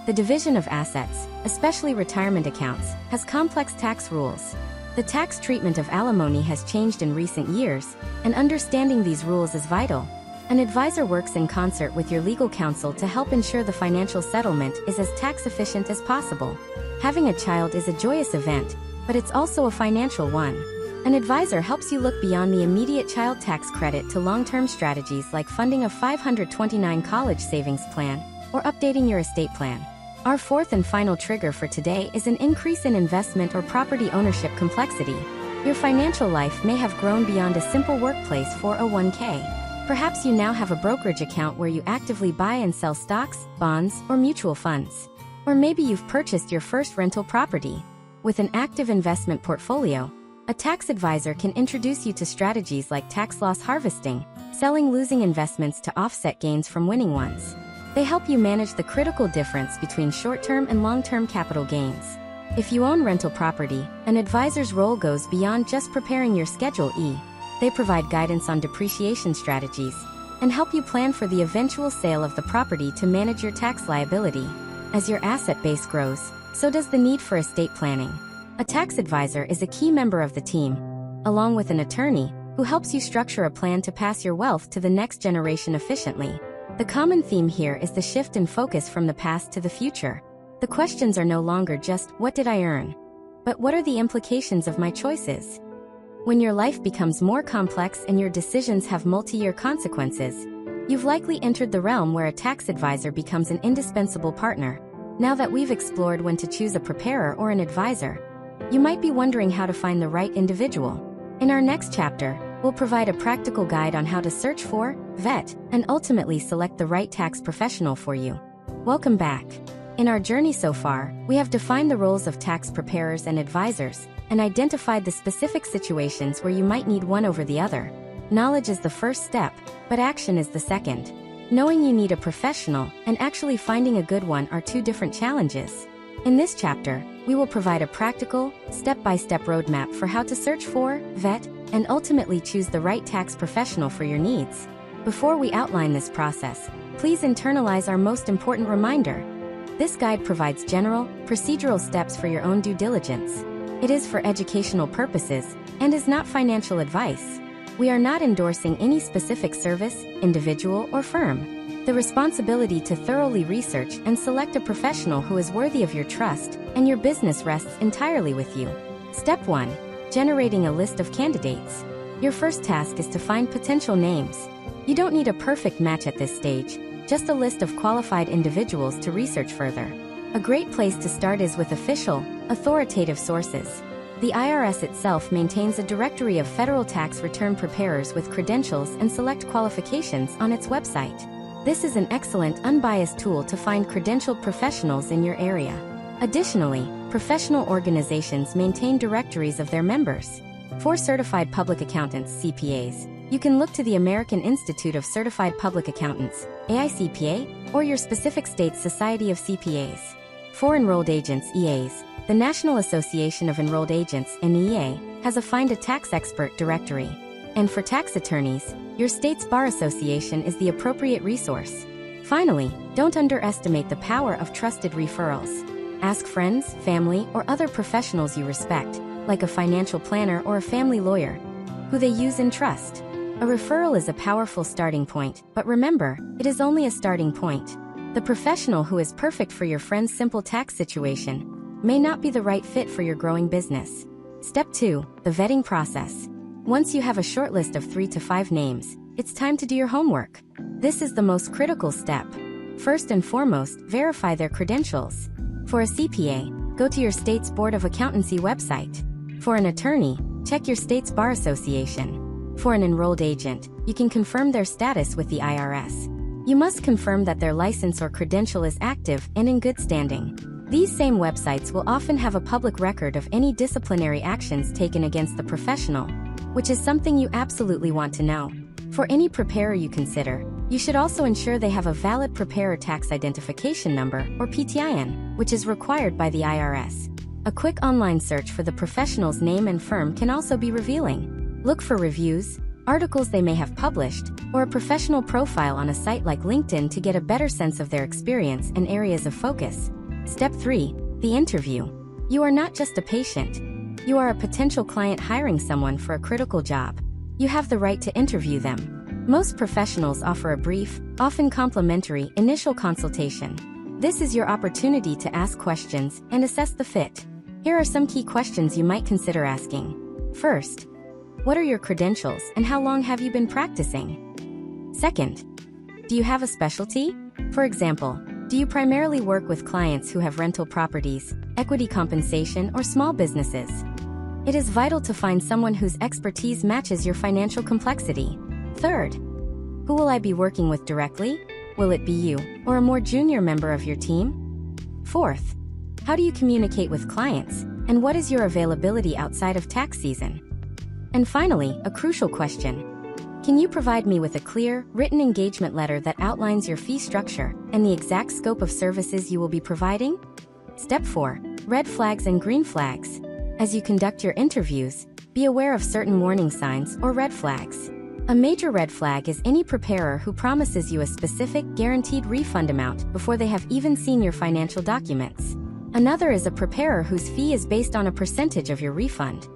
The division of assets, especially retirement accounts, has complex tax rules. The tax treatment of alimony has changed in recent years, and understanding these rules is vital. An advisor works in concert with your legal counsel to help ensure the financial settlement is as tax efficient as possible. Having a child is a joyous event, but it's also a financial one. An advisor helps you look beyond the immediate child tax credit to long-term strategies like funding a 529 college savings plan or updating your estate plan. Our fourth and final trigger for today is an increase in investment or property ownership complexity. Your financial life may have grown beyond a simple workplace 401k. Perhaps you now have a brokerage account where you actively buy and sell stocks, bonds, or mutual funds. Or maybe you've purchased your first rental property. With an active investment portfolio, a tax advisor can introduce you to strategies like tax loss harvesting, selling losing investments to offset gains from winning ones. They help you manage the critical difference between short-term and long-term capital gains. If you own rental property, an advisor's role goes beyond just preparing your Schedule E. They provide guidance on depreciation strategies and help you plan for the eventual sale of the property to manage your tax liability. As your asset base grows, so does the need for estate planning. A tax advisor is a key member of the team, along with an attorney, who helps you structure a plan to pass your wealth to the next generation efficiently. The common theme here is the shift in focus from the past to the future. The questions are no longer just, what did I earn? But what are the implications of my choices? When your life becomes more complex and your decisions have multi-year consequences, you've likely entered the realm where a tax advisor becomes an indispensable partner. Now that we've explored when to choose a preparer or an advisor, you might be wondering how to find the right individual. In our next chapter, we'll provide a practical guide on how to search for, vet, and ultimately select the right tax professional for you. Welcome back. In our journey so far, we have defined the roles of tax preparers and advisors, and identified the specific situations where you might need one over the other. Knowledge is the first step, but action is the second. Knowing you need a professional and actually finding a good one are two different challenges. In this chapter, we will provide a practical, step-by-step roadmap for how to search for, vet, and ultimately choose the right tax professional for your needs. Before we outline this process, please internalize our most important reminder. This guide provides general, procedural steps for your own due diligence. It is for educational purposes and is not financial advice. We are not endorsing any specific service, individual, or firm. The responsibility to thoroughly research and select a professional who is worthy of your trust and your business rests entirely with you. Step 1. Generating a list of candidates. Your first task is to find potential names. You don't need a perfect match at this stage, just a list of qualified individuals to research further. A great place to start is with official, authoritative sources. The IRS itself maintains a directory of federal tax return preparers with credentials and select qualifications on its website. This is an excellent, unbiased tool to find credentialed professionals in your area. Additionally, professional organizations maintain directories of their members. For certified public accountants (CPAs), you can look to the American Institute of Certified Public Accountants, AICPA, or your specific state's Society of CPAs. For enrolled agents (EAs), the National Association of Enrolled Agents (NEA) has a Find a Tax Expert directory. And for tax attorneys, your state's Bar Association is the appropriate resource. Finally, don't underestimate the power of trusted referrals. Ask friends, family, or other professionals you respect, like a financial planner or a family lawyer, who they use and trust. A referral is a powerful starting point, but remember, it is only a starting point. The professional who is perfect for your friend's simple tax situation may not be the right fit for your growing business. Step 2. The vetting process. Once you have a short list of 3 to 5 names, it's time to do your homework. This is the most critical step. First and foremost, verify their credentials. For a CPA, go to your state's Board of Accountancy website. For an attorney, check your state's bar association. For an enrolled agent, you can confirm their status with the IRS. You must confirm that their license or credential is active and in good standing. These same websites will often have a public record of any disciplinary actions taken against the professional, which is something you absolutely want to know. For any preparer you consider, you should also ensure they have a valid Preparer Tax Identification Number, or PTIN, which is required by the IRS. A quick online search for the professional's name and firm can also be revealing. Look for reviews, articles they may have published, or a professional profile on a site like LinkedIn to get a better sense of their experience and areas of focus. Step 3. The interview. You are not just a patient. You are a potential client hiring someone for a critical job. You have the right to interview them. Most professionals offer a brief, often complimentary, initial consultation. This is your opportunity to ask questions and assess the fit. Here are some key questions you might consider asking. First, what are your credentials and how long have you been practicing? Second, do you have a specialty? For example, do you primarily work with clients who have rental properties, equity compensation, or small businesses? It is vital to find someone whose expertise matches your financial complexity. Third, who will I be working with directly? Will it be you, or a more junior member of your team? Fourth, how do you communicate with clients, and what is your availability outside of tax season? And finally, a crucial question. Can you provide me with a clear, written engagement letter that outlines your fee structure and the exact scope of services you will be providing? Step 4. Red flags and green flags. As you conduct your interviews, be aware of certain warning signs or red flags. A major red flag is any preparer who promises you a specific, guaranteed refund amount before they have even seen your financial documents. Another is a preparer whose fee is based on a percentage of your refund.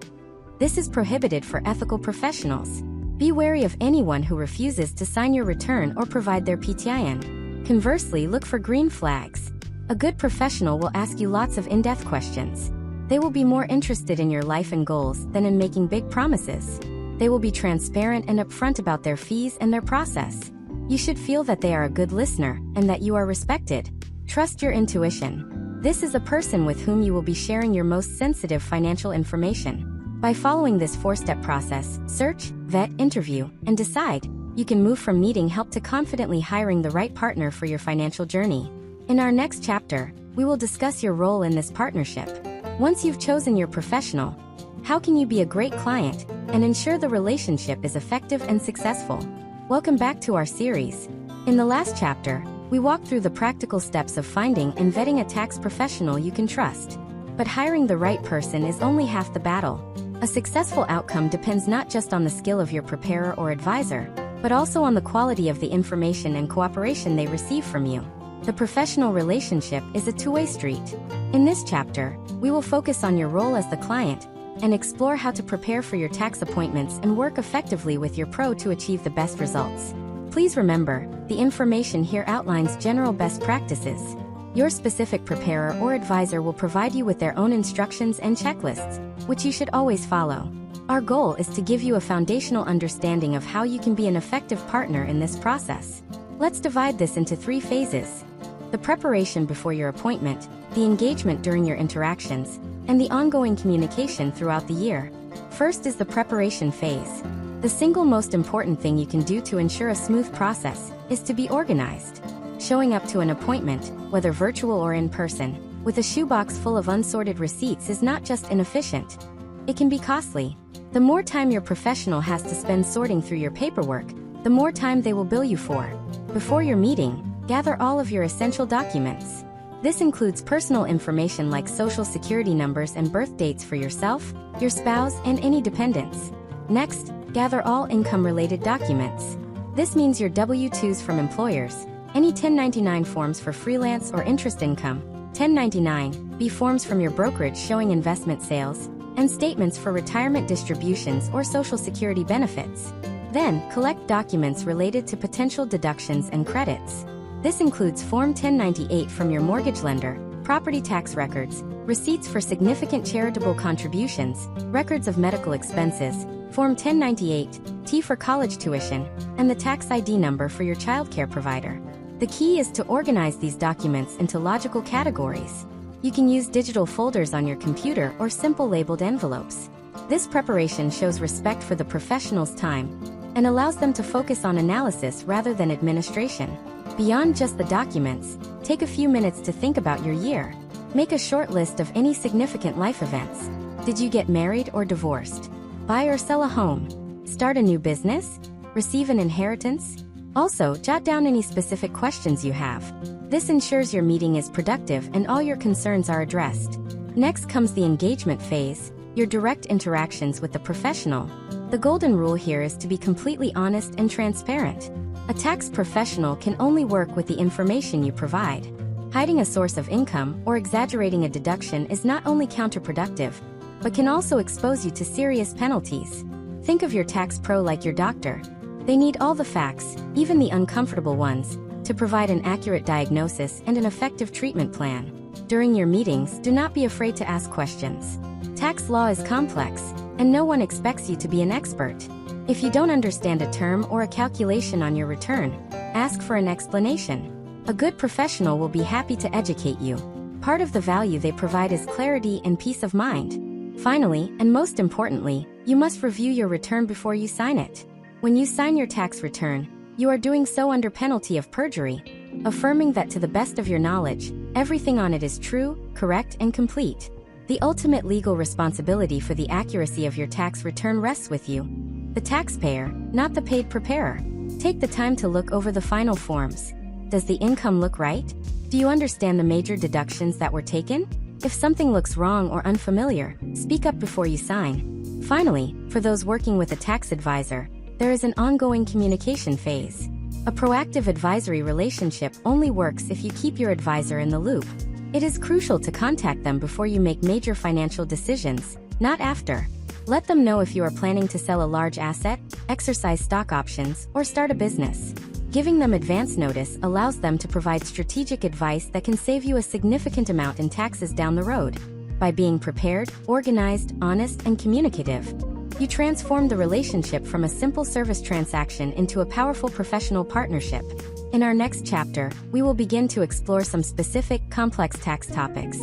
This is prohibited for ethical professionals. Be wary of anyone who refuses to sign your return or provide their PTIN. Conversely, look for green flags. A good professional will ask you lots of in-depth questions. They will be more interested in your life and goals than in making big promises. They will be transparent and upfront about their fees and their process. You should feel that they are a good listener and that you are respected. Trust your intuition. This is a person with whom you will be sharing your most sensitive financial information. By following this 4-step process, search, vet, interview, and decide, you can move from needing help to confidently hiring the right partner for your financial journey. In our next chapter, we will discuss your role in this partnership. Once you've chosen your professional, how can you be a great client and ensure the relationship is effective and successful? Welcome back to our series. In the last chapter, we walked through the practical steps of finding and vetting a tax professional you can trust. But hiring the right person is only half the battle. A successful outcome depends not just on the skill of your preparer or advisor, but also on the quality of the information and cooperation they receive from you. The professional relationship is a two-way street. In this chapter, we will focus on your role as the client and explore how to prepare for your tax appointments and work effectively with your pro to achieve the best results. Please remember, the information here outlines general best practices. Your specific preparer or advisor will provide you with their own instructions and checklists, which you should always follow. Our goal is to give you a foundational understanding of how you can be an effective partner in this process. Let's divide this into 3 phases: the preparation before your appointment, the engagement during your interactions, and the ongoing communication throughout the year. First is the preparation phase. The single most important thing you can do to ensure a smooth process is to be organized. Showing up to an appointment, whether virtual or in person, with a shoebox full of unsorted receipts is not just inefficient. It can be costly. The more time your professional has to spend sorting through your paperwork, the more time they will bill you for. Before your meeting, gather all of your essential documents. This includes personal information like social security numbers and birth dates for yourself, your spouse, and any dependents. Next, gather all income-related documents. This means your W-2s from employers, any 1099 forms for freelance or interest income, 1099-B forms from your brokerage showing investment sales, and statements for retirement distributions or Social Security benefits. Then, collect documents related to potential deductions and credits. This includes Form 1098 from your mortgage lender, property tax records, receipts for significant charitable contributions, records of medical expenses, Form 1098-T for college tuition, and the tax ID number for your childcare provider. The key is to organize these documents into logical categories. You can use digital folders on your computer or simple labeled envelopes. This preparation shows respect for the professional's time and allows them to focus on analysis rather than administration. Beyond just the documents, take a few minutes to think about your year. Make a short list of any significant life events. Did you get married or divorced? Buy or sell a home? Start a new business? Receive an inheritance? Also, jot down any specific questions you have. This ensures your meeting is productive and all your concerns are addressed. Next comes the engagement phase, your direct interactions with the professional. The golden rule here is to be completely honest and transparent. A tax professional can only work with the information you provide. Hiding a source of income or exaggerating a deduction is not only counterproductive, but can also expose you to serious penalties. Think of your tax pro like your doctor. They need all the facts, even the uncomfortable ones, to provide an accurate diagnosis and an effective treatment plan. During your meetings, do not be afraid to ask questions. Tax law is complex, and no one expects you to be an expert. If you don't understand a term or a calculation on your return, ask for an explanation. A good professional will be happy to educate you. Part of the value they provide is clarity and peace of mind. Finally, and most importantly, you must review your return before you sign it. When you sign your tax return, you are doing so under penalty of perjury, affirming that to the best of your knowledge, everything on it is true, correct, and complete. The ultimate legal responsibility for the accuracy of your tax return rests with you, the taxpayer, not the paid preparer. Take the time to look over the final forms. Does the income look right? Do you understand the major deductions that were taken? If something looks wrong or unfamiliar, speak up before you sign. Finally, for those working with a tax advisor, there is an ongoing communication phase. A proactive advisory relationship only works if you keep your advisor in the loop. It is crucial to contact them before you make major financial decisions, not after. Let them know if you are planning to sell a large asset, exercise stock options, or start a business. Giving them advance notice allows them to provide strategic advice that can save you a significant amount in taxes down the road. By being prepared, organized, honest, and communicative, you transform the relationship from a simple service transaction into a powerful professional partnership. In our next chapter, we will begin to explore some specific, complex tax topics.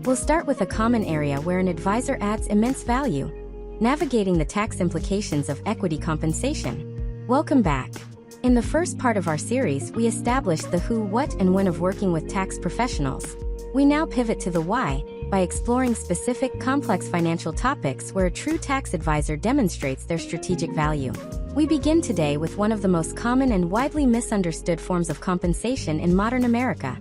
We'll start with a common area where an advisor adds immense value: navigating the tax implications of equity compensation. Welcome back. In the first part of our series, we established the who, what, and when of working with tax professionals. We now pivot to the why, by exploring specific, complex financial topics where a true tax advisor demonstrates their strategic value. We begin today with one of the most common and widely misunderstood forms of compensation in modern America: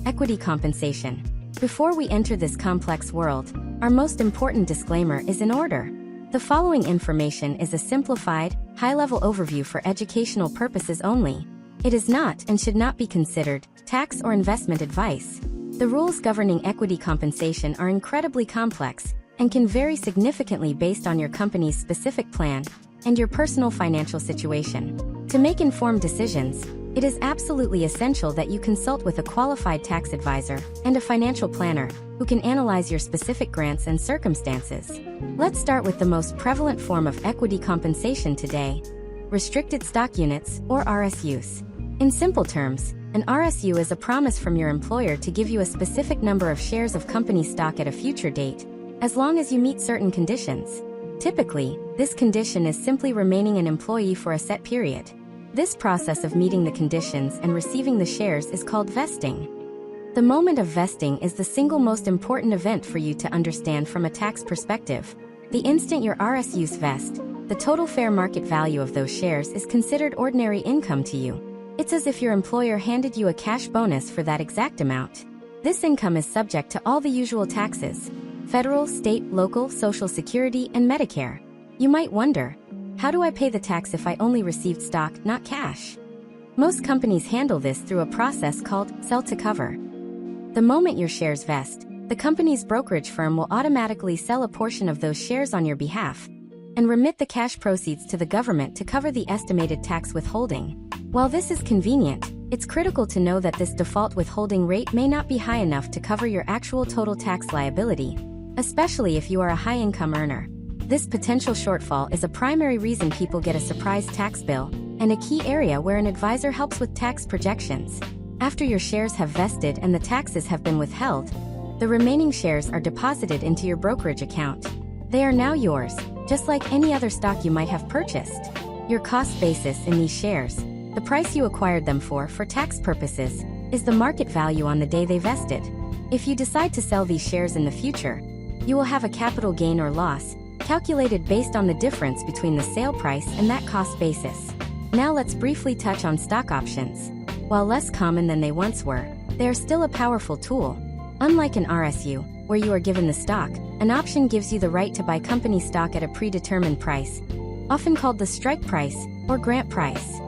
equity compensation. Before we enter this complex world, our most important disclaimer is in order. The following information is a simplified, high-level overview for educational purposes only. It is not and should not be considered tax or investment advice. The rules governing equity compensation are incredibly complex and can vary significantly based on your company's specific plan and your personal financial situation. To make informed decisions, it is absolutely essential that you consult with a qualified tax advisor and a financial planner who can analyze your specific grants and circumstances. Let's start with the most prevalent form of equity compensation today: restricted stock units, or RSUs. In simple terms, an RSU is a promise from your employer to give you a specific number of shares of company stock at a future date, as long as you meet certain conditions. Typically, this condition is simply remaining an employee for a set period. This process of meeting the conditions and receiving the shares is called vesting. The moment of vesting is the single most important event for you to understand from a tax perspective. The instant your RSUs vest, the total fair market value of those shares is considered ordinary income to you. It's as if your employer handed you a cash bonus for that exact amount. This income is subject to all the usual taxes: federal, state, local, Social Security, and Medicare. You might wonder, how do I pay the tax if I only received stock, not cash? Most companies handle this through a process called sell to cover. The moment your shares vest, the company's brokerage firm will automatically sell a portion of those shares on your behalf and remit the cash proceeds to the government to cover the estimated tax withholding. While this is convenient, It's critical to know that this default withholding rate may not be high enough to cover your actual total tax liability, especially if you are a high-income earner. This potential shortfall is a primary reason people get a surprise tax bill, and a key area where an advisor helps with tax projections. After your shares have vested and the taxes have been withheld, the remaining shares are deposited into your brokerage account. They are now yours, just like any other stock you might have purchased. Your cost basis in these shares, the price you acquired them for tax purposes, is the market value on the day they vested. If you decide to sell these shares in the future, you will have a capital gain or loss, calculated based on the difference between the sale price and that cost basis. Now let's briefly touch on stock options. While less common than they once were, they are still a powerful tool. Unlike an RSU, where you are given the stock, an option gives you the right to buy company stock at a predetermined price, often called the strike price or grant price.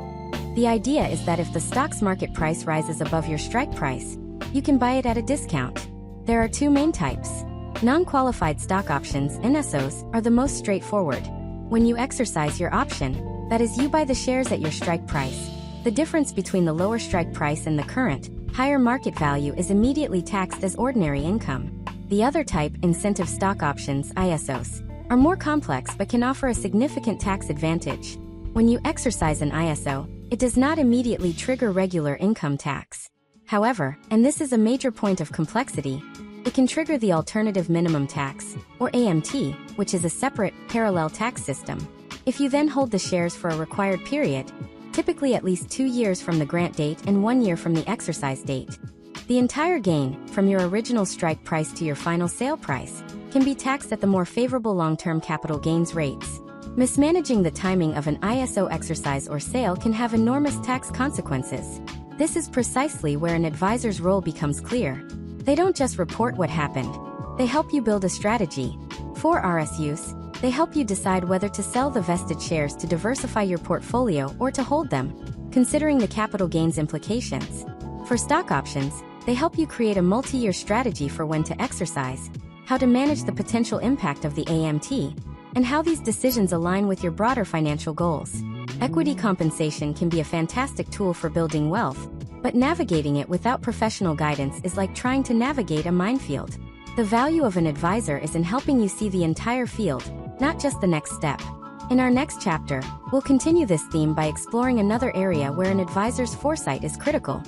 The idea is that if the stock's market price rises above your strike price, you can buy it at a discount. There are two main types. Non-qualified stock options, NSOs, are the most straightforward. When you exercise your option, that is, you buy the shares at your strike price, the difference between the lower strike price and the current, higher market value is immediately taxed as ordinary income. The other type, incentive stock options, ISOs, are more complex but can offer a significant tax advantage. When you exercise an ISO, it does not immediately trigger regular income tax. However, and this is a major point of complexity, it can trigger the alternative minimum tax, or AMT, which is a separate, parallel tax system. If you then hold the shares for a required period, typically at least 2 years from the grant date and 1 year from the exercise date, the entire gain, from your original strike price to your final sale price, can be taxed at the more favorable long-term capital gains rates. Mismanaging the timing of an ISO exercise or sale can have enormous tax consequences. This is precisely where an advisor's role becomes clear. They don't just report what happened. They help you build a strategy. For RSUs, they help you decide whether to sell the vested shares to diversify your portfolio or to hold them, considering the capital gains implications. For stock options, they help you create a multi-year strategy for when to exercise, how to manage the potential impact of the AMT, and how these decisions align with your broader financial goals. Equity compensation can be a fantastic tool for building wealth, but navigating it without professional guidance is like trying to navigate a minefield. The value of an advisor is in helping you see the entire field, not just the next step. In our next chapter, we'll continue this theme by exploring another area where an advisor's foresight is critical: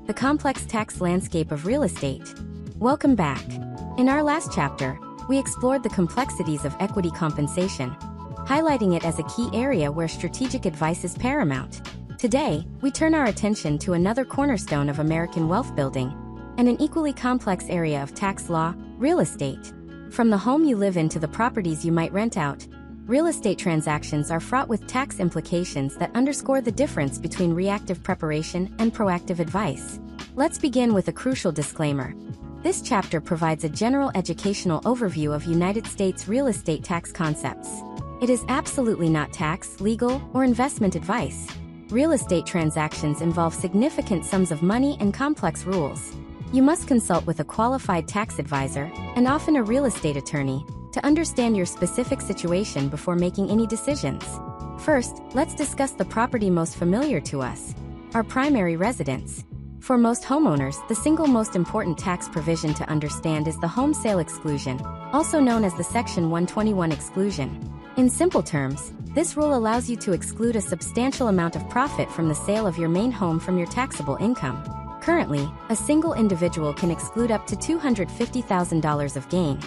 the complex tax landscape of real estate. Welcome back. In our last chapter, we explored the complexities of equity compensation, highlighting it as a key area where strategic advice is paramount. Today, we turn our attention to another cornerstone of American wealth building, and an equally complex area of tax law: real estate. From the home you live in to the properties you might rent out, real estate transactions are fraught with tax implications that underscore the difference between reactive preparation and proactive advice. Let's begin with a crucial disclaimer. This chapter provides a general educational overview of United States real estate tax concepts. It is absolutely not tax, legal, or investment advice. Real estate transactions involve significant sums of money and complex rules. You must consult with a qualified tax advisor, and often a real estate attorney, to understand your specific situation before making any decisions. First, let's discuss the property most familiar to us: our primary residence. For most homeowners, the single most important tax provision to understand is the home sale exclusion, also known as the Section 121 exclusion. In simple terms, this rule allows you to exclude a substantial amount of profit from the sale of your main home from your taxable income. Currently, a single individual can exclude up to $250,000 of gain,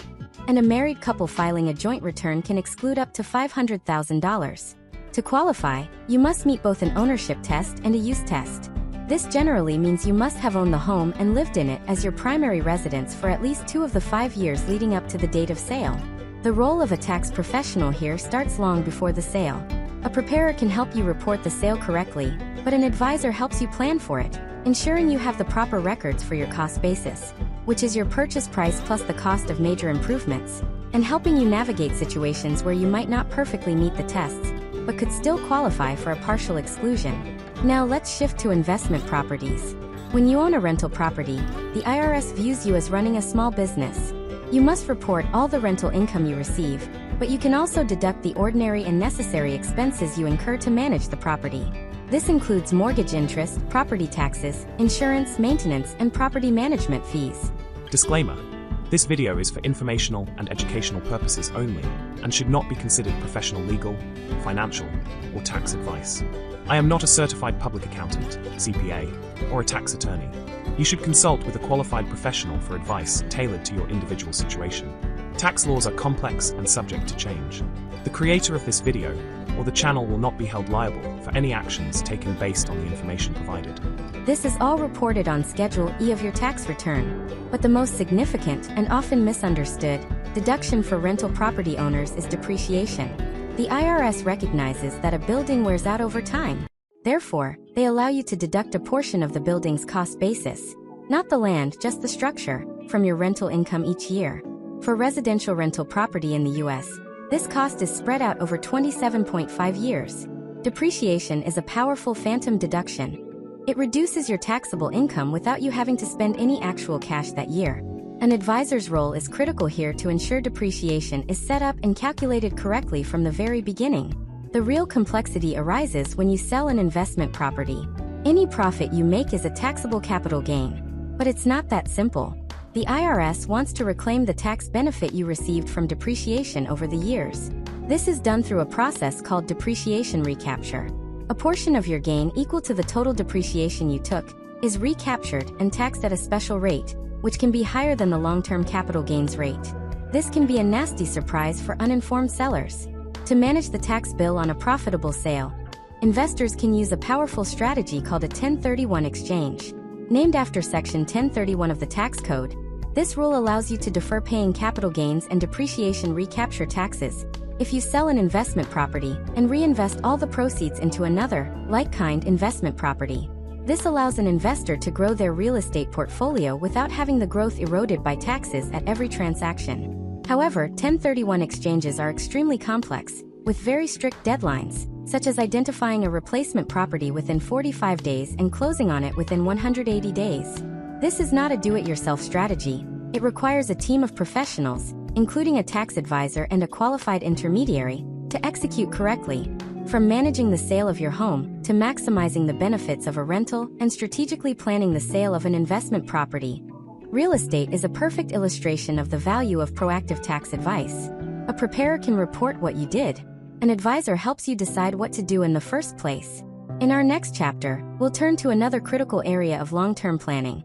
and a married couple filing a joint return can exclude up to $500,000. To qualify, you must meet both an ownership test and a use test. This generally means you must have owned the home and lived in it as your primary residence for at least 2 of the 5 years leading up to the date of sale. The role of a tax professional here starts long before the sale. A preparer can help you report the sale correctly, but an advisor helps you plan for it, ensuring you have the proper records for your cost basis, which is your purchase price plus the cost of major improvements, and helping you navigate situations where you might not perfectly meet the tests, but could still qualify for a partial exclusion. Now let's shift to investment properties. When you own a rental property, the IRS views you as running a small business. You must report all the rental income you receive, but you can also deduct the ordinary and necessary expenses you incur to manage the property. This includes mortgage interest, property taxes, insurance, maintenance, and property management fees. Disclaimer: this video is for informational and educational purposes only and should not be considered professional legal, financial, or tax advice. I am not a certified public accountant, CPA, or a tax attorney. You should consult with a qualified professional for advice tailored to your individual situation. Tax laws are complex and subject to change. The creator of this video or the channel will not be held liable for any actions taken based on the information provided. This is all reported on Schedule E of your tax return. But the most significant and often misunderstood deduction for rental property owners is depreciation. The IRS recognizes that a building wears out over time. Therefore, they allow you to deduct a portion of the building's cost basis, not the land, just the structure, from your rental income each year. For residential rental property in the US, this cost is spread out over 27.5 years. Depreciation is a powerful phantom deduction. It reduces your taxable income without you having to spend any actual cash that year. An advisor's role is critical here to ensure depreciation is set up and calculated correctly from the very beginning. The real complexity arises when you sell an investment property. Any profit you make is a taxable capital gain. But it's not that simple. The IRS wants to reclaim the tax benefit you received from depreciation over the years. This is done through a process called depreciation recapture. A portion of your gain equal to the total depreciation you took is recaptured and taxed at a special rate, which can be higher than the long-term capital gains rate. This can be a nasty surprise for uninformed sellers. To manage the tax bill on a profitable sale, investors can use a powerful strategy called a 1031 exchange. Named after Section 1031 of the tax code, this rule allows you to defer paying capital gains and depreciation recapture taxes if you sell an investment property and reinvest all the proceeds into another, like-kind investment property. This allows an investor to grow their real estate portfolio without having the growth eroded by taxes at every transaction. However, 1031 exchanges are extremely complex, with very strict deadlines, such as identifying a replacement property within 45 days and closing on it within 180 days. This is not a do-it-yourself strategy. It requires a team of professionals, including a tax advisor and a qualified intermediary, to execute correctly. From managing the sale of your home to maximizing the benefits of a rental and strategically planning the sale of an investment property, real estate is a perfect illustration of the value of proactive tax advice. A preparer can report what you did. An advisor helps you decide what to do in the first place. In our next chapter, we'll turn to another critical area of long-term planning: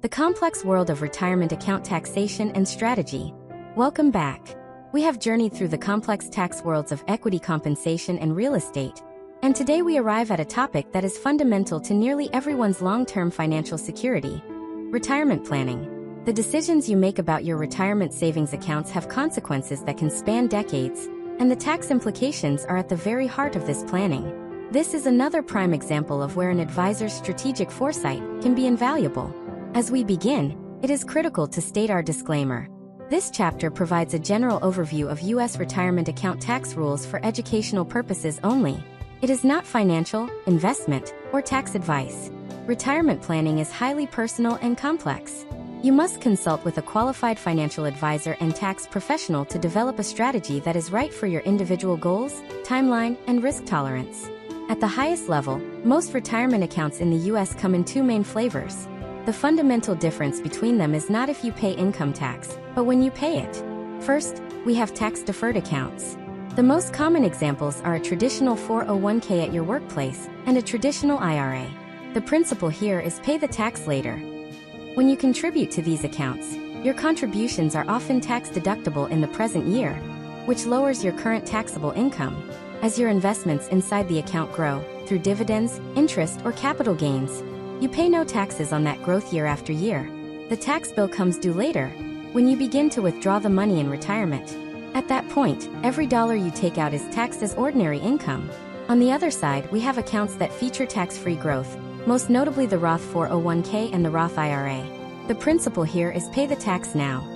the complex world of retirement account taxation and strategy. Welcome back. We have journeyed through the complex tax worlds of equity compensation and real estate, and today we arrive at a topic that is fundamental to nearly everyone's long-term financial security: retirement planning. The decisions you make about your retirement savings accounts have consequences that can span decades, and the tax implications are at the very heart of this planning. This is another prime example of where an advisor's strategic foresight can be invaluable. As we begin, it is critical to state our disclaimer. This chapter provides a general overview of U.S. retirement account tax rules for educational purposes only. It is not financial, investment, or tax advice. Retirement planning is highly personal and complex. You must consult with a qualified financial advisor and tax professional to develop a strategy that is right for your individual goals, timeline, and risk tolerance. At the highest level, most retirement accounts in the U.S. come in two main flavors. The fundamental difference between them is not if you pay income tax, but when you pay it. First, we have tax-deferred accounts. The most common examples are a traditional 401k at your workplace and a traditional IRA. The principle here is pay the tax later. When you contribute to these accounts, your contributions are often tax-deductible in the present year, which lowers your current taxable income. As your investments inside the account grow, through dividends, interest, or capital gains, you pay no taxes on that growth year after year. The tax bill comes due later, when you begin to withdraw the money in retirement. At that point, every dollar you take out is taxed as ordinary income. On the other side, we have accounts that feature tax-free growth, most notably the Roth 401k and the Roth IRA. The principle here is pay the tax now.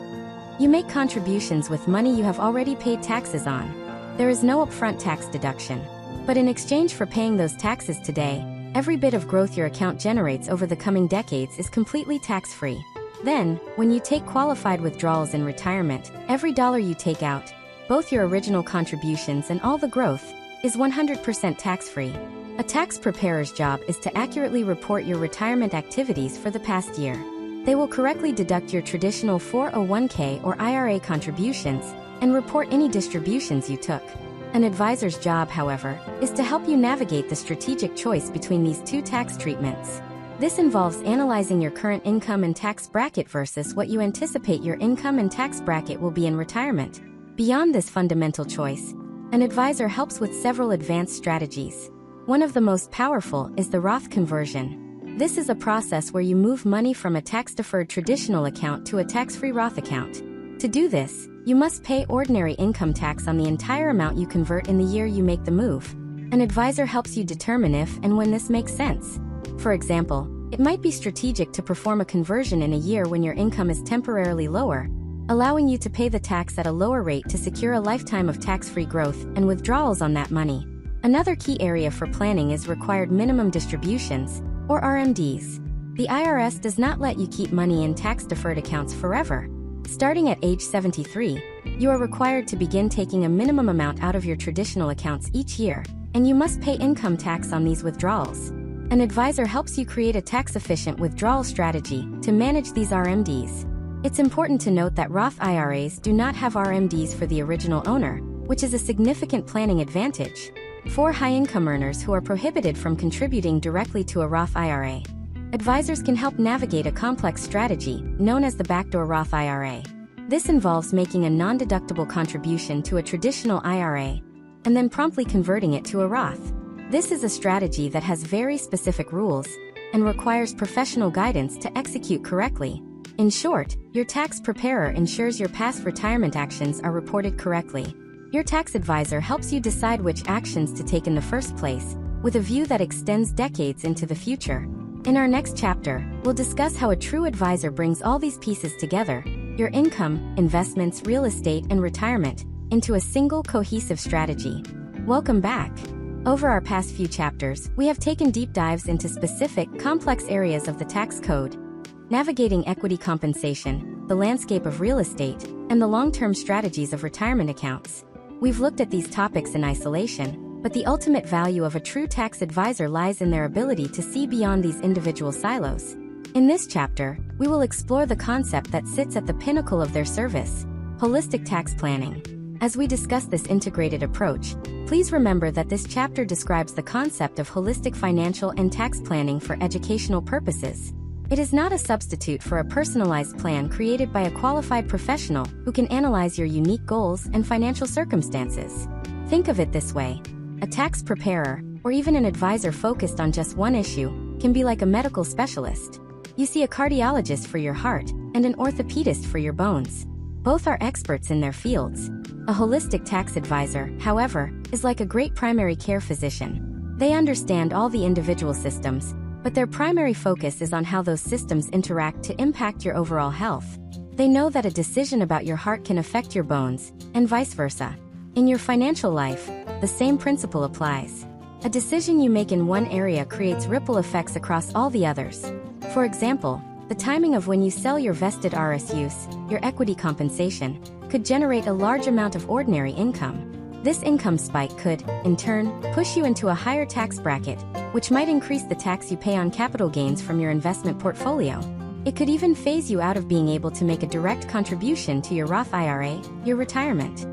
You make contributions with money you have already paid taxes on. There is no upfront tax deduction. But in exchange for paying those taxes today, every bit of growth your account generates over the coming decades is completely tax-free. Then, when you take qualified withdrawals in retirement, every dollar you take out, both your original contributions and all the growth, is 100% tax-free. A tax preparer's job is to accurately report your retirement activities for the past year. They will correctly deduct your traditional 401k or IRA contributions and report any distributions you took. An advisor's job, however, is to help you navigate the strategic choice between these two tax treatments. This involves analyzing your current income and tax bracket versus what you anticipate your income and tax bracket will be in retirement. Beyond this fundamental choice, an advisor helps with several advanced strategies. One of the most powerful is the Roth conversion. This is a process where you move money from a tax-deferred traditional account to a tax-free Roth account. To do this, you must pay ordinary income tax on the entire amount you convert in the year you make the move. An advisor helps you determine if and when this makes sense. For example, it might be strategic to perform a conversion in a year when your income is temporarily lower, allowing you to pay the tax at a lower rate to secure a lifetime of tax-free growth and withdrawals on that money. Another key area for planning is required minimum distributions, or RMDs. The IRS does not let you keep money in tax-deferred accounts forever. Starting at age 73, you are required to begin taking a minimum amount out of your traditional accounts each year, and you must pay income tax on these withdrawals. An advisor helps you create a tax-efficient withdrawal strategy to manage these RMDs. It's important to note that Roth IRAs do not have RMDs for the original owner, which is a significant planning advantage. For high-income earners who are prohibited from contributing directly to a Roth IRA, advisors can help navigate a complex strategy known as the backdoor Roth IRA. This involves making a non-deductible contribution to a traditional IRA and then promptly converting it to a Roth. This is a strategy that has very specific rules and requires professional guidance to execute correctly. In short, your tax preparer ensures your past retirement actions are reported correctly. Your tax advisor helps you decide which actions to take in the first place, with a view that extends decades into the future. In our next chapter, we'll discuss how a true advisor brings all these pieces together, your income, investments, real estate, and retirement, into a single cohesive strategy. Welcome back. Over our past few chapters, we have taken deep dives into specific, complex areas of the tax code, navigating equity compensation, the landscape of real estate, and the long-term strategies of retirement accounts. We've looked at these topics in isolation, but the ultimate value of a true tax advisor lies in their ability to see beyond these individual silos. In this chapter, we will explore the concept that sits at the pinnacle of their service: holistic tax planning. As we discuss this integrated approach, please remember that this chapter describes the concept of holistic financial and tax planning for educational purposes. It is not a substitute for a personalized plan created by a qualified professional who can analyze your unique goals and financial circumstances. Think of it this way: a tax preparer, or even an advisor focused on just one issue, can be like a medical specialist. You see a cardiologist for your heart and an orthopedist for your bones. Both are experts in their fields. A holistic tax advisor, however, is like a great primary care physician. They understand all the individual systems, but their primary focus is on how those systems interact to impact your overall health. They know that a decision about your heart can affect your bones, and vice versa. In your financial life, the same principle applies. A decision you make in one area creates ripple effects across all the others. For example, the timing of when you sell your vested RSUs, your equity compensation, could generate a large amount of ordinary income. This income spike could, in turn, push you into a higher tax bracket, which might increase the tax you pay on capital gains from your investment portfolio. It could even phase you out of being able to make a direct contribution to your Roth IRA, your retirement.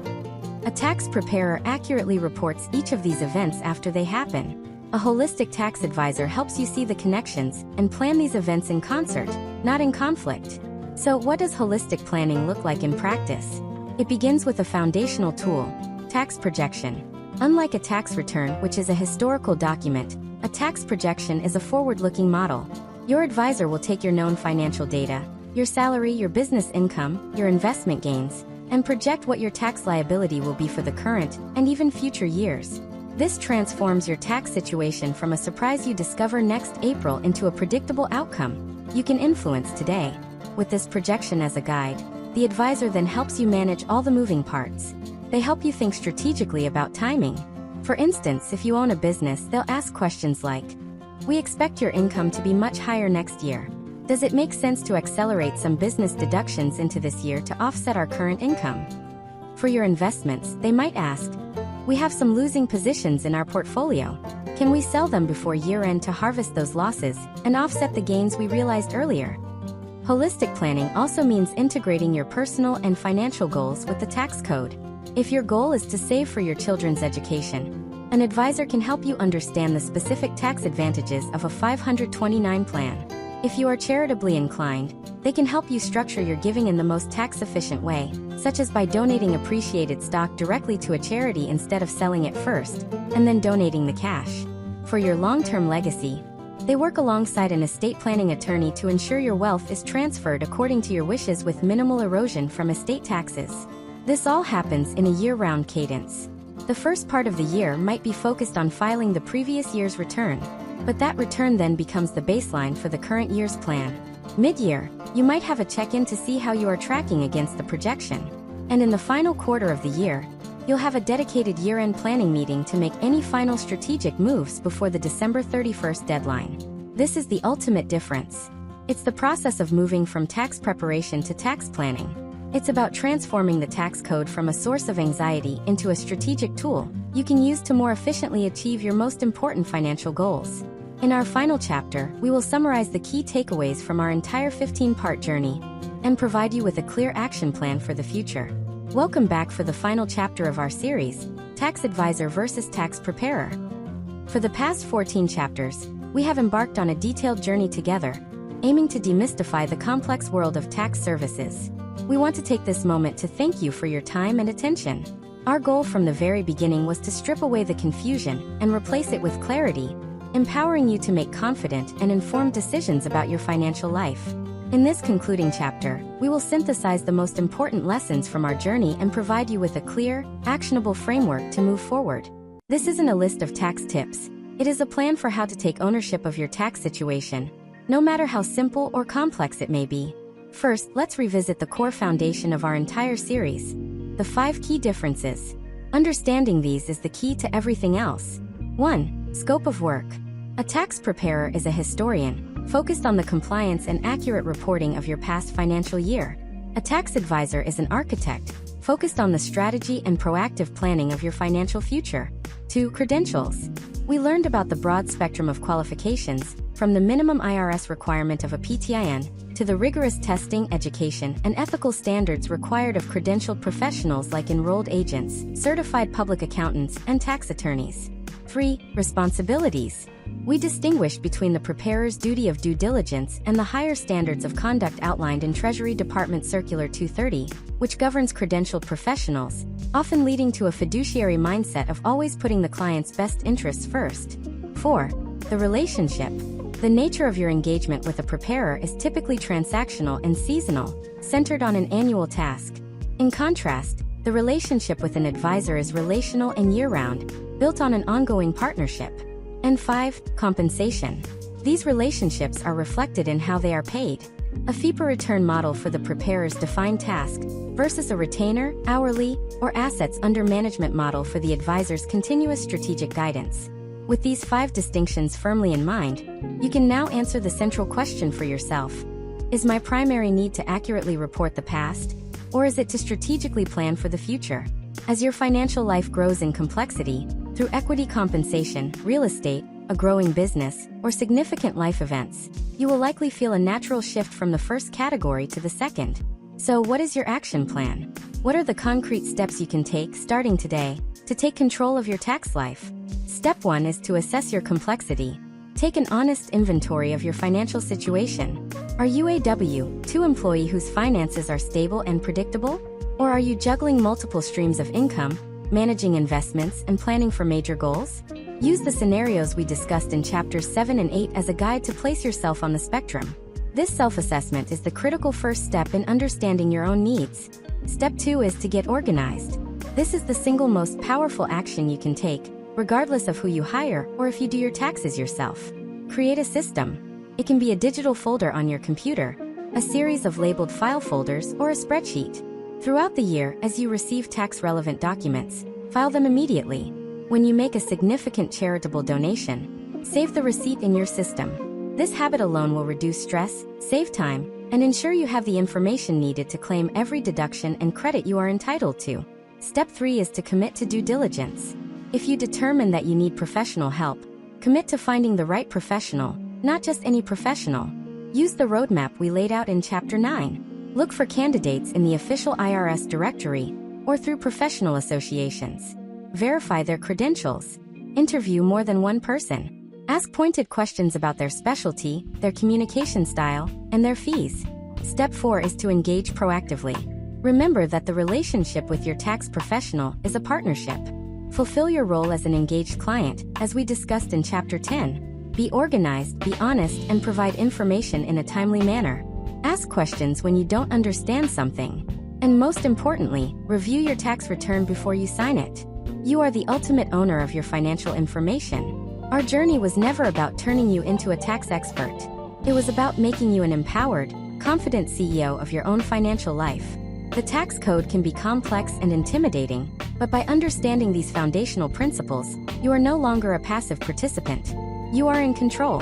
A tax preparer accurately reports each of these events after they happen. A holistic tax advisor helps you see the connections and plan these events in concert, not in conflict. So, what does holistic planning look like in practice? It begins with a foundational tool: tax projection. Unlike a tax return, which is a historical document, a tax projection is a forward-looking model. Your advisor will take your known financial data, your salary, your business income, your investment gains, and project what your tax liability will be for the current and even future years. This transforms your tax situation from a surprise you discover next April into a predictable outcome you can influence today. With this projection as a guide, the advisor then helps you manage all the moving parts. They help you think strategically about timing. For instance, if you own a business, they'll ask questions like, "We expect your income to be much higher next year. Does it make sense to accelerate some business deductions into this year to offset our current income?" For your investments, they might ask, "We have some losing positions in our portfolio. Can we sell them before year-end to harvest those losses and offset the gains we realized earlier? Holistic planning also means integrating your personal and financial goals with the tax code. If your goal is to save for your children's education, an advisor can help you understand the specific tax advantages of a 529 plan. If you are charitably inclined, they can help you structure your giving in the most tax-efficient way, such as by donating appreciated stock directly to a charity instead of selling it first, and then donating the cash. For your long-term legacy, they work alongside an estate planning attorney to ensure your wealth is transferred according to your wishes with minimal erosion from estate taxes. This all happens in a year-round cadence. The first part of the year might be focused on filing the previous year's return, but that return then becomes the baseline for the current year's plan. Mid-year, you might have a check-in to see how you are tracking against the projection. And in the final quarter of the year, you'll have a dedicated year-end planning meeting to make any final strategic moves before the December 31st deadline. This is the ultimate difference. It's the process of moving from tax preparation to tax planning. It's about transforming the tax code from a source of anxiety into a strategic tool you can use to more efficiently achieve your most important financial goals. In our final chapter, we will summarize the key takeaways from our entire 15-part journey and provide you with a clear action plan for the future. Welcome back for the final chapter of our series, Tax Advisor versus Tax Preparer. For the past 14 chapters, we have embarked on a detailed journey together, aiming to demystify the complex world of tax services. We want to take this moment to thank you for your time and attention. Our goal from the very beginning was to strip away the confusion and replace it with clarity, empowering you to make confident and informed decisions about your financial life. In this concluding chapter, we will synthesize the most important lessons from our journey and provide you with a clear, actionable framework to move forward. This isn't a list of tax tips. It is a plan for how to take ownership of your tax situation, no matter how simple or complex it may be. First, let's revisit the core foundation of our entire series, the 5 key differences. Understanding these is the key to everything else. 1. Scope of work. A tax preparer is a historian, focused on the compliance and accurate reporting of your past financial year. A tax advisor is an architect, focused on the strategy and proactive planning of your financial future. 2. Credentials. We learned about the broad spectrum of qualifications, from the minimum IRS requirement of a PTIN, to the rigorous testing, education, and ethical standards required of credentialed professionals like enrolled agents, certified public accountants, and tax attorneys. 3. Responsibilities. We distinguish between the preparer's duty of due diligence and the higher standards of conduct outlined in Treasury Department Circular 230, which governs credentialed professionals, often leading to a fiduciary mindset of always putting the client's best interests first. 4. The relationship. The nature of your engagement with a preparer is typically transactional and seasonal, centered on an annual task. In contrast, the relationship with an advisor is relational and year-round, built on an ongoing partnership. And 5. Compensation. These relationships are reflected in how they are paid. A fee-per-return model for the preparer's defined task versus a retainer, hourly, or assets under management model for the advisor's continuous strategic guidance. With these 5 distinctions firmly in mind, you can now answer the central question for yourself. Is my primary need to accurately report the past, or is it to strategically plan for the future? As your financial life grows in complexity, through equity compensation, real estate, a growing business, or significant life events, you will likely feel a natural shift from the first category to the second. So what is your action plan? What are the concrete steps you can take starting today to take control of your tax life? Step 1 is to assess your complexity. Take an honest inventory of your financial situation. Are you a W-2 employee whose finances are stable and predictable? Or are you juggling multiple streams of income, managing investments, and planning for major goals? Use the scenarios we discussed in chapters 7 and 8 as a guide to place yourself on the spectrum. This self-assessment is the critical first step in understanding your own needs. Step 2 is to get organized. This is the single most powerful action you can take, regardless of who you hire or if you do your taxes yourself. Create a system. It can be a digital folder on your computer, a series of labeled file folders, or a spreadsheet. Throughout the year, as you receive tax-relevant documents, file them immediately. When you make a significant charitable donation, save the receipt in your system. This habit alone will reduce stress, save time, and ensure you have the information needed to claim every deduction and credit you are entitled to. Step 3 is to commit to due diligence. If you determine that you need professional help, Commit to finding the right professional, not just any professional. Use the roadmap we laid out in Chapter 9. Look for candidates in the official IRS directory or through professional associations. Verify their credentials. Interview more than one person. Ask pointed questions about their specialty, their communication style, and their fees. Step 4 is to engage proactively. Remember that the relationship with your tax professional is a partnership. Fulfill your role as an engaged client, as we discussed in Chapter 10. Be organized, be honest, and provide information in a timely manner. Ask questions when you don't understand something. And most importantly, review your tax return before you sign it. You are the ultimate owner of your financial information. Our journey was never about turning you into a tax expert. It was about making you an empowered, confident CEO of your own financial life. The tax code can be complex and intimidating, but by understanding these foundational principles, you are no longer a passive participant. You are in control.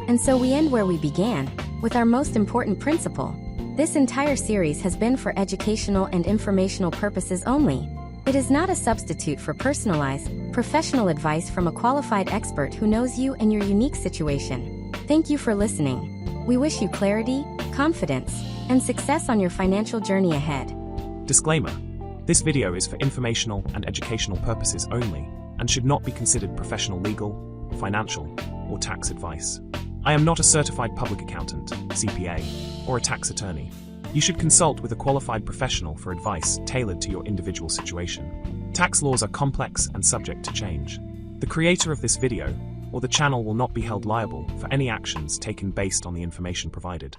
And so we end where we began, with our most important principle. This entire series has been for educational and informational purposes only. It is not a substitute for personalized, professional advice from a qualified expert who knows you and your unique situation. Thank you for listening. We wish you clarity, confidence, and success on your financial journey ahead. Disclaimer: this video is for informational and educational purposes only and should not be considered professional legal, financial, or tax advice. I am not a certified public accountant, CPA, or a tax attorney. You should consult with a qualified professional for advice tailored to your individual situation. Tax laws are complex and subject to change. The creator of this video or the channel will not be held liable for any actions taken based on the information provided.